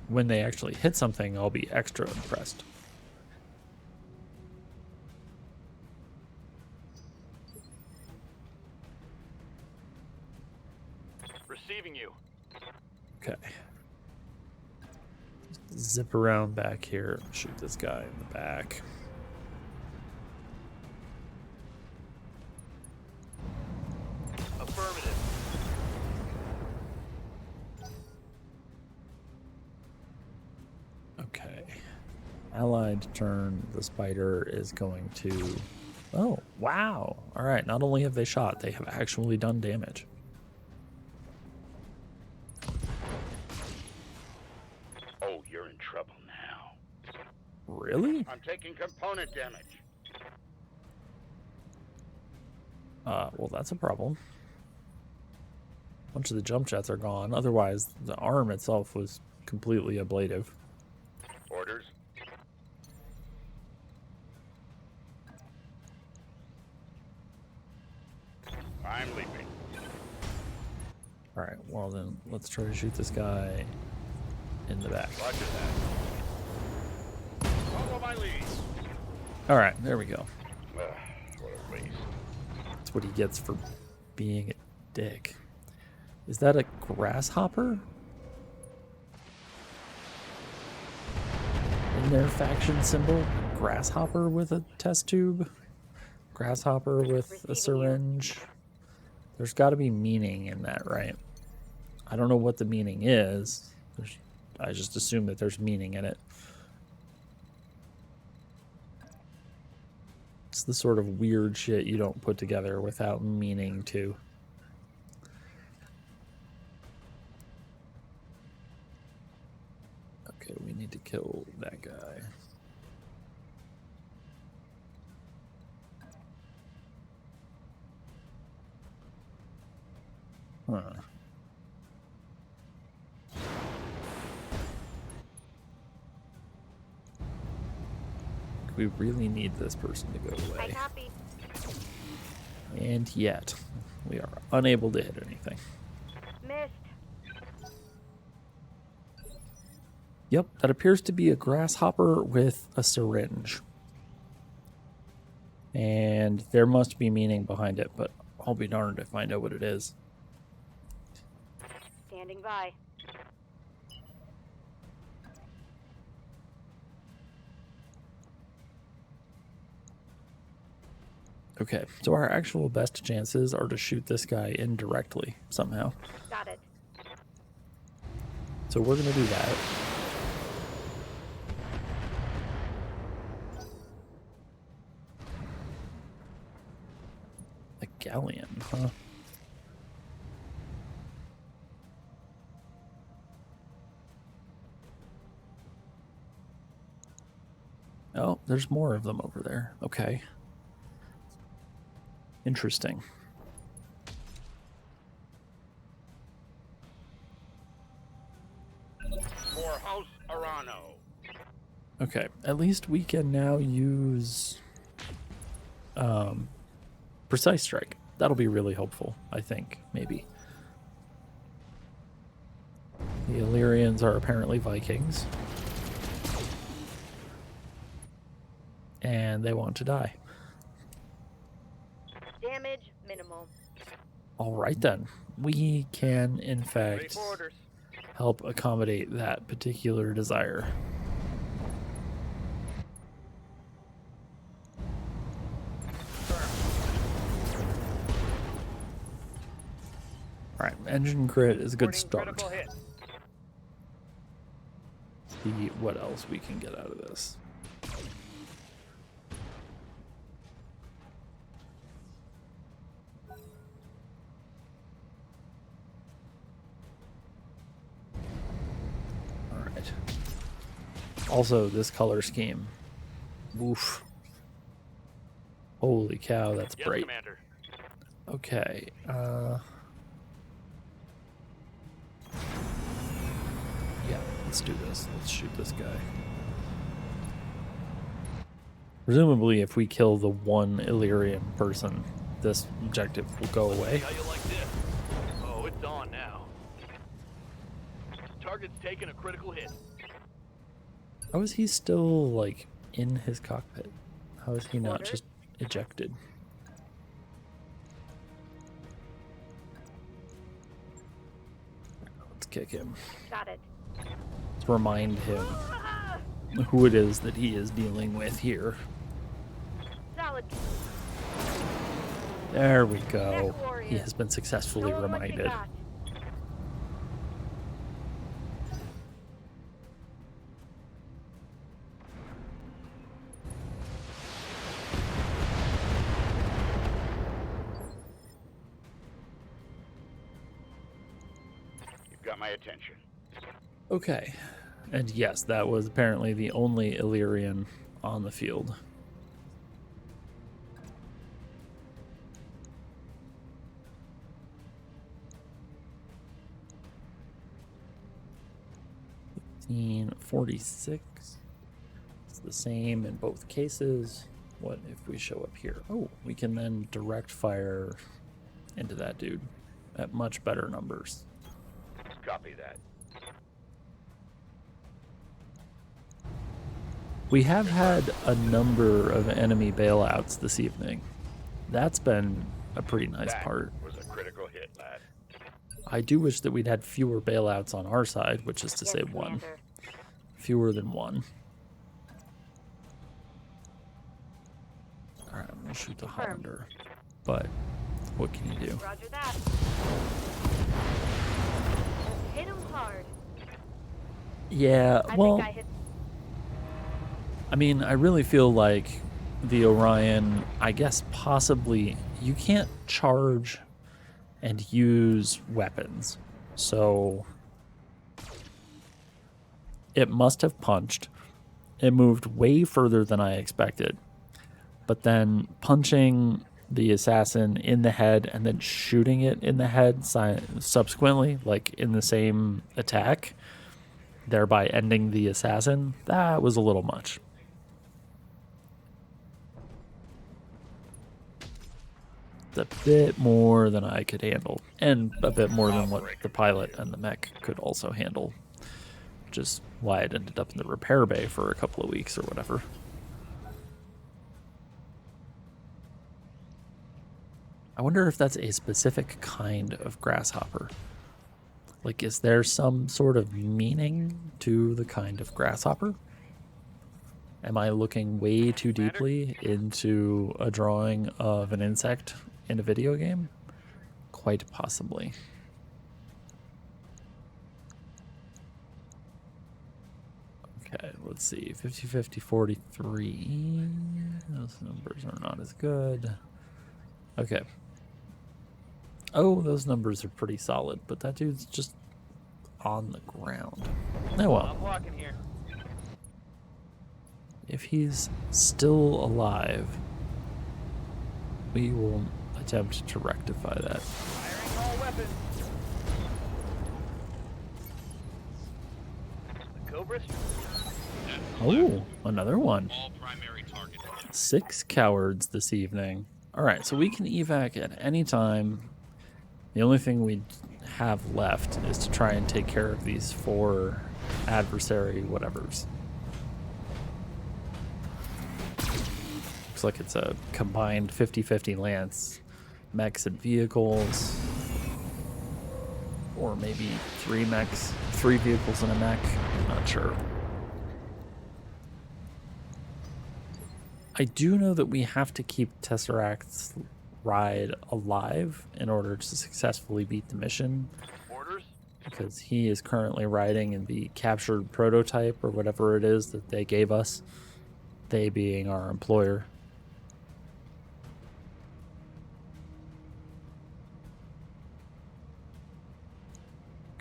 S5: When they actually hit something, I'll be extra impressed.
S6: Receiving you.
S5: Okay. Zip around back here. Shoot this guy in the back.
S6: Affirmative.
S5: Okay. Allied turn. The spider is going to... Oh, wow. All right. Not only have they shot, they have actually done damage.
S3: Oh, you're in trouble now.
S5: Really?
S3: I'm taking component damage.
S5: Well, that's a problem. A bunch of the jump jets are gone. Otherwise, the arm itself was completely ablative.
S3: Orders? I'm leaping.
S5: All right. Well, then let's try to shoot this guy in the back.
S3: Roger that. Follow my lead.
S5: All right. There we go.
S3: What a waste.
S5: That's what he gets for being a dick. Is that a grasshopper? In their faction symbol? Grasshopper with a test tube? Grasshopper with a syringe? There's got to be meaning in that, right? I don't know what the meaning is. I just assume that there's meaning in it. It's the sort of weird shit you don't put together without meaning to. Okay, we need to kill that guy. Huh. We really need this person to go
S4: I
S5: away.
S4: copy.
S5: And yet, we are unable to hit anything.
S4: Missed.
S5: Yep, that appears to be a grasshopper with a syringe. And there must be meaning behind it, but I'll be darned if I know what it is.
S4: Standing by.
S5: Okay, so our actual best chances are to shoot this guy indirectly somehow.
S4: Got it.
S5: So we're going to do that.
S1: galleon, huh? Oh, there's more of them over there. Okay. Interesting.
S3: For House Arano.
S1: Okay, at least we can now use precise strike. That'll be really helpful, I think, maybe. The Illyrians are apparently Vikings. And they want to die.
S4: Damage minimal.
S1: All right then. We can, in
S3: Ready
S1: fact,
S3: for orders.
S1: help accommodate that particular desire. All right, engine crit is a good
S3: Reporting
S1: start.
S3: critical hit.
S1: See what else we can get out of this. All right. Also, this color scheme. Woof. Holy cow, that's
S6: Yes,
S1: bright.
S6: Commander.
S1: Okay. Yeah, let's do this. Let's shoot this guy. Presumably, if we kill the one Illyrian person, this objective will go away.
S6: How you like this? Oh, it's on now. Target's taking a critical hit.
S1: How is he still, like, in his cockpit? How is he not
S4: Orders?
S1: just ejected? Let's kick him.
S4: Got it.
S1: Let's remind him who it is that he is dealing with here.
S4: Solid.
S1: There we go.
S4: Neck warrior.
S1: He has been successfully
S4: Show 'em what you
S1: reminded.
S4: got.
S3: You've got my attention.
S1: Okay. And yes, that was apparently the only Illyrian on the field. $15.46. It's the same in both cases. What if we show up here? Oh, we can then direct fire into that dude at much better numbers.
S3: Copy that.
S1: We have had a number of enemy bailouts this evening. That's been a pretty nice
S3: That
S1: part.
S3: was a critical hit, lad.
S1: I do wish that we'd had fewer bailouts on our side, which is to
S4: Yes,
S1: say one.
S4: Commander.
S1: Fewer than one. Alright, I'm gonna shoot the
S4: Confirmed.
S1: Hollander. But what can you do?
S4: Roger that. Hit him hard.
S1: Yeah,
S4: I
S1: well,
S4: think I hit.
S1: I mean, I really feel like the Orion, I guess possibly, you can't charge and use weapons. So it must have punched. It moved way further than I expected. But then punching the assassin in the head and then shooting it in the head subsequently, like in the same attack, thereby ending the assassin, that was a little much. It's a bit more than I could handle, and a bit more than what the pilot and the mech could also handle, which is why it ended up in the repair bay for a couple of weeks or whatever. I wonder if that's a specific kind of grasshopper. Like, is there some sort of meaning to the kind of grasshopper? Am I looking way too deeply into a drawing of an insect in a video game? Quite possibly. Okay, let's see. 50, 50, 43. Those numbers are not as good. Okay. Oh, those numbers are pretty solid, but that dude's just on the ground. Oh well.
S6: I'm walking here.
S1: If he's still alive, we will attempt to rectify that.
S6: Firing all weapons. The Cobras?
S1: Oh, another one.
S7: All primary target.
S1: 6 cowards this evening. Alright, so we can evac at any time. The only thing we have left is to try and take care of these 4 adversary whatevers. Looks like it's a combined 50-50 lance, mechs and vehicles. Or maybe 3 mechs, 3 vehicles and a mech. I'm not sure. I do know that we have to keep Tesseract's ride alive in order to successfully beat the mission,
S6: Orders?
S1: because he is currently riding in the captured prototype or whatever it is that they gave us, they being our employer.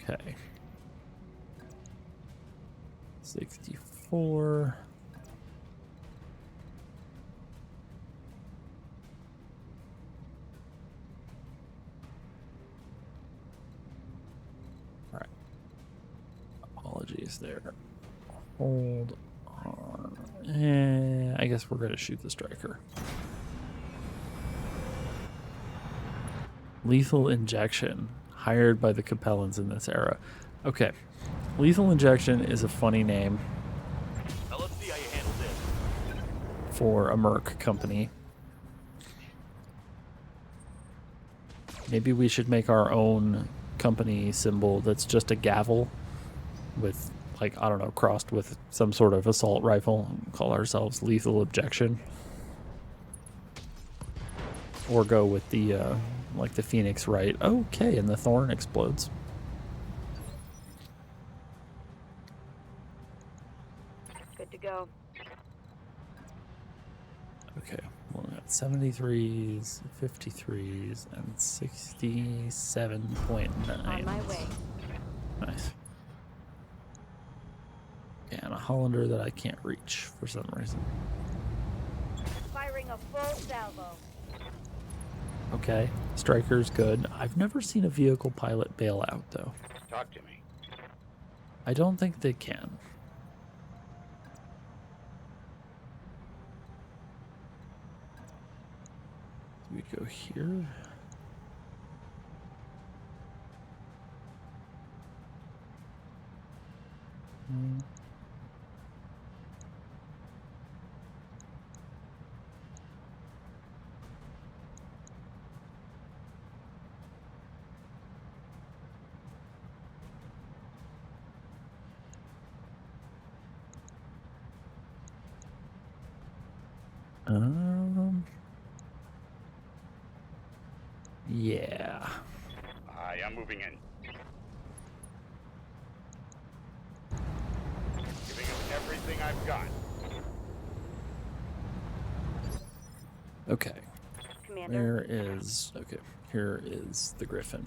S1: Okay. 64. All right. Apologies there. Hold on. I guess we're going to shoot the striker. Lethal injection, hired by the Capellans in this era. Okay. Lethal injection is a funny name
S6: Now let's see how you handle this.
S1: for a merc company. Maybe we should make our own company symbol that's just a gavel with, like, I don't know, crossed with some sort of assault rifle and call ourselves Lethal Objection. Or go with the, like the Phoenix Right. Okay, and the Thorn explodes.
S4: Good to go.
S1: Okay, well, we got 73s, 53s, and 67.9.
S4: On my way.
S1: Nice. Yeah, and a Hollander that I can't reach for some reason.
S4: Firing a full salvo.
S1: Okay, Striker's good. I've never seen a vehicle pilot bail out, though.
S3: Talk to me.
S1: I don't think they can. We go here. Yeah.
S3: I am moving in. Giving him everything I've got.
S1: Okay.
S4: Commander.
S1: Where is... Okay, here is the Griffin.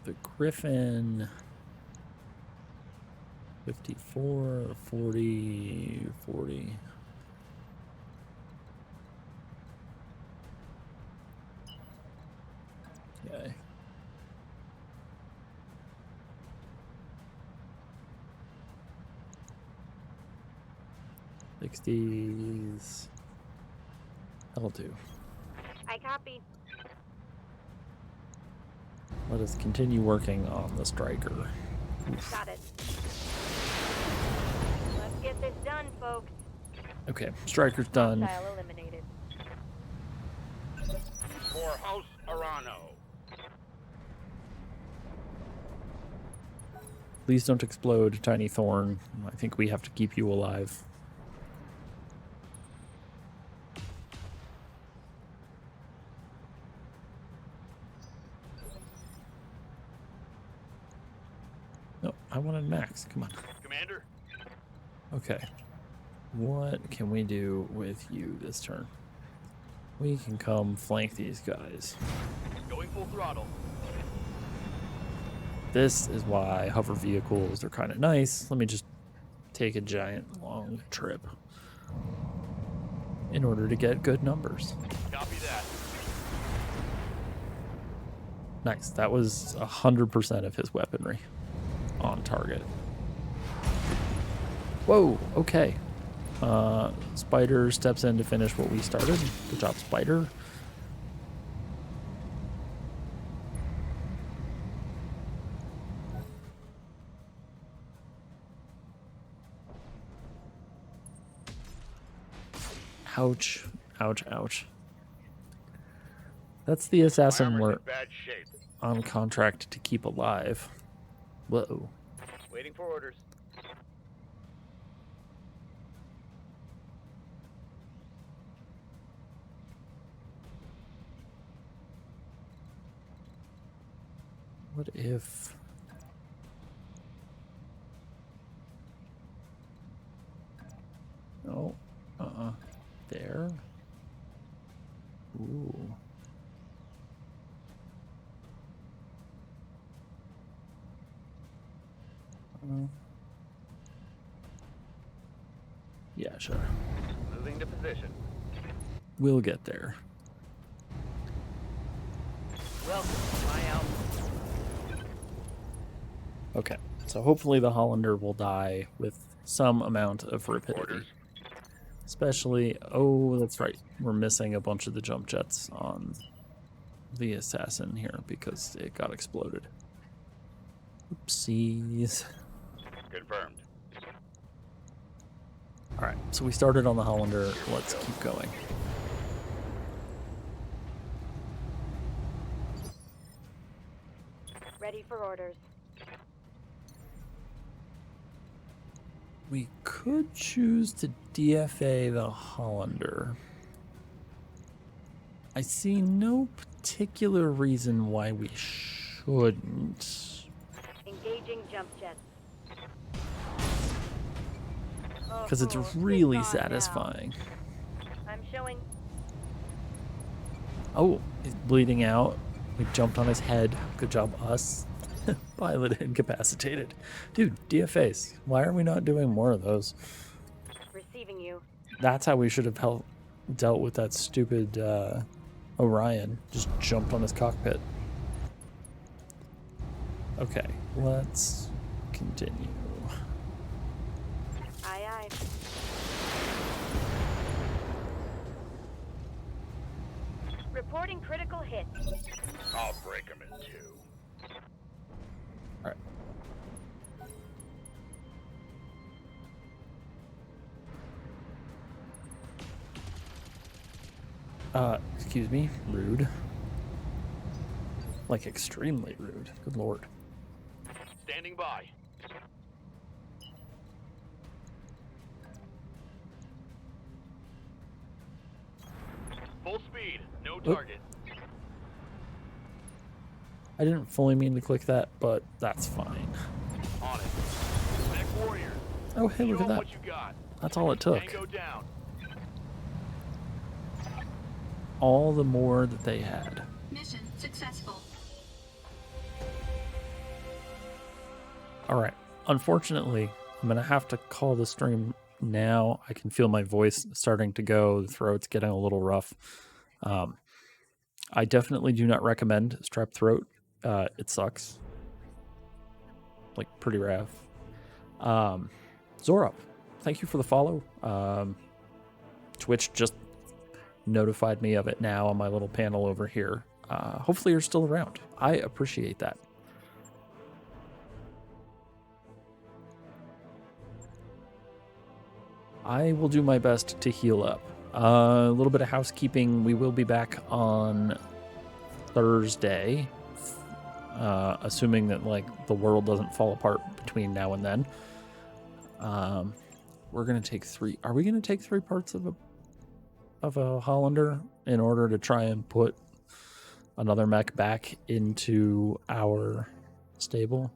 S1: The Griffin... 54, 40, 40... Okay. '60s. That'll do.
S4: I copy.
S1: Let us continue working on the striker.
S4: Got it. Let's get this done, folks.
S1: Okay, striker's done.
S4: Hostile eliminated.
S3: For House Arano.
S1: Please don't explode, Tiny Thorn. I think we have to keep you alive. No, I wanted Max. Come on.
S6: Commander?
S1: Okay. What can we do with you this turn? We can come flank these guys.
S6: Going full throttle.
S1: This is why hover vehicles are kind of nice. Let me just take a giant long trip in order to get good numbers.
S6: Copy that.
S1: Nice. That was 100% of his weaponry on target. Whoa, okay. Spider steps in to finish what we started. Good job, Spider. Ouch. Ouch, ouch. That's the assassin
S3: Armor's
S1: we're
S3: in bad shape.
S1: on contract to keep alive. Whoa.
S3: Waiting for orders.
S1: What if... No. There. Ooh. Yeah, sure.
S3: Moving to position.
S1: We'll get there.
S2: Welcome to my out.
S1: Okay, so hopefully the Hollander will die with some amount of rapidity.
S3: Orders.
S1: Especially, oh, that's right. We're missing a bunch of the jump jets on the assassin here because it got exploded. Oopsies.
S3: Confirmed.
S1: All right, so we started on the Hollander. Let's keep going.
S4: Ready for orders.
S1: We could choose to DFA the Hollander. I see no particular reason why we shouldn't.
S4: Engaging jump jets.
S1: Because it's
S4: Oh,
S1: really
S4: it's on now.
S1: satisfying.
S4: I'm showing.
S1: Oh, he's bleeding out. We jumped on his head. Good job, us. Pilot incapacitated. Dude, DFAs. Why are we not doing more of those?
S4: Receiving you.
S1: That's how we should have dealt with that stupid Orion. Just jumped on his cockpit. Okay, let's continue.
S4: Aye, aye. Reporting critical hit.
S3: I'll break them in two.
S1: All right. Excuse me. Rude. Like extremely rude. Good lord.
S6: Standing by. Full speed. No target.
S1: I didn't fully mean to click that, but that's fine.
S6: On it. Mech warrior.
S1: Oh, hey, look
S6: Show
S1: at
S6: 'em
S1: that.
S6: what you got.
S1: That's all it took.
S6: Tango down.
S1: All the more that they had.
S9: Mission successful.
S1: All right. Unfortunately, I'm going to have to call the stream now. I can feel my voice starting to go. The throat's getting a little rough. I definitely do not recommend strep throat. It sucks. Like, pretty rough. Zorop, thank you for the follow. Twitch just notified me of it now on my little panel over here. Hopefully you're still around. I appreciate that. I will do my best to heal up. A little bit of housekeeping. We will be back on Thursday, assuming that like the world doesn't fall apart between now and then. We're gonna take 3. Are we gonna take 3 parts of a Hollander in order to try and put another mech back into our stable?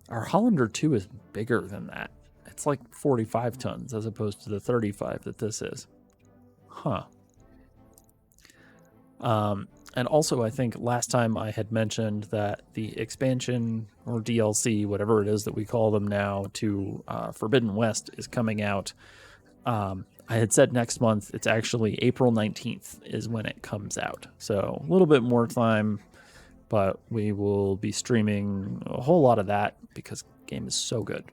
S1: Our Hollander 2 is bigger than that. It's like 45 tons as opposed to the 35 that this is. Huh. And also, I think last time I had mentioned that the expansion or DLC, whatever it is that we call them now, to Forbidden West is coming out. I had said next month. It's actually April 19th is when it comes out. So a little bit more time, but we will be streaming a whole lot of that because the game is so good.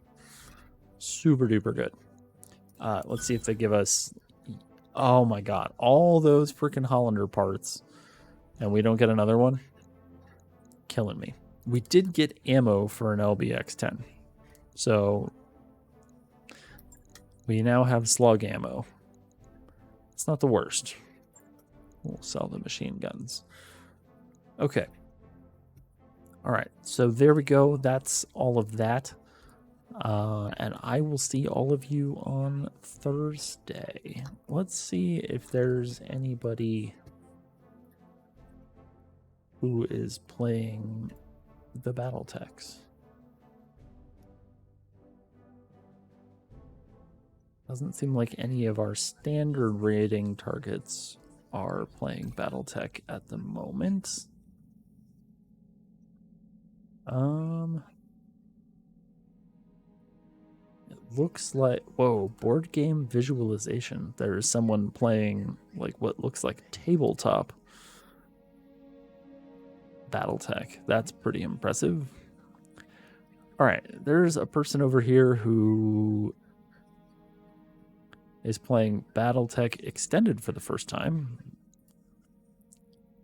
S1: Super duper good. Let's see if they give us... Oh my god, all those freaking Hollander parts. And we don't get another one? Killing me. We did get ammo for an LBX-10. So we now have slug ammo. It's not the worst. We'll sell the machine guns. Okay. All right, so there we go. That's all of that. And I will see all of you on Thursday. Let's see if there's anybody who is playing the Battletechs. Doesn't seem like any of our standard rating targets are playing Battletech at the moment. It looks like, whoa, board game visualization. There is someone playing like what looks like tabletop Battletech. That's pretty impressive. All right, there's a person over here who is playing Battletech Extended for the first time,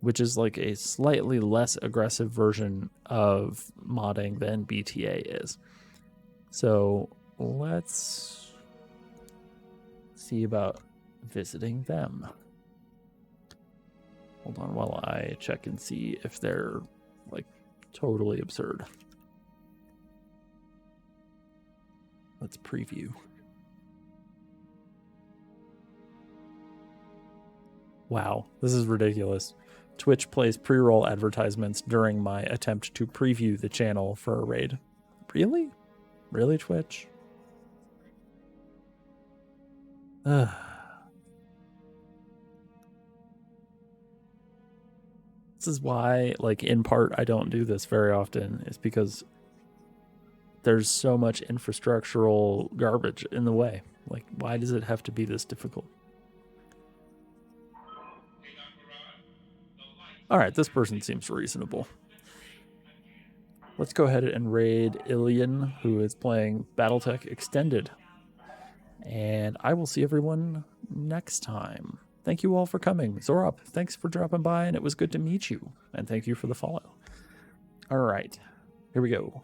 S1: which is like a slightly less aggressive version of modding than BTA is. So let's see about visiting them. Hold on while I check and see if they're like totally absurd. Let's preview. Wow, this is ridiculous. Twitch plays pre-roll advertisements during my attempt to preview the channel for a raid. Really? Really, Twitch? Ugh. This is why, like, in part, I don't do this very often, is because there's so much infrastructural garbage in the way. Like, why does it have to be this difficult? All right, this person seems reasonable. Let's go ahead and raid Ilian, who is playing Battletech Extended. And I will see everyone next time. Thank you all for coming. Zorop, thanks for dropping by, and it was good to meet you. And thank you for the follow. All right, here we go.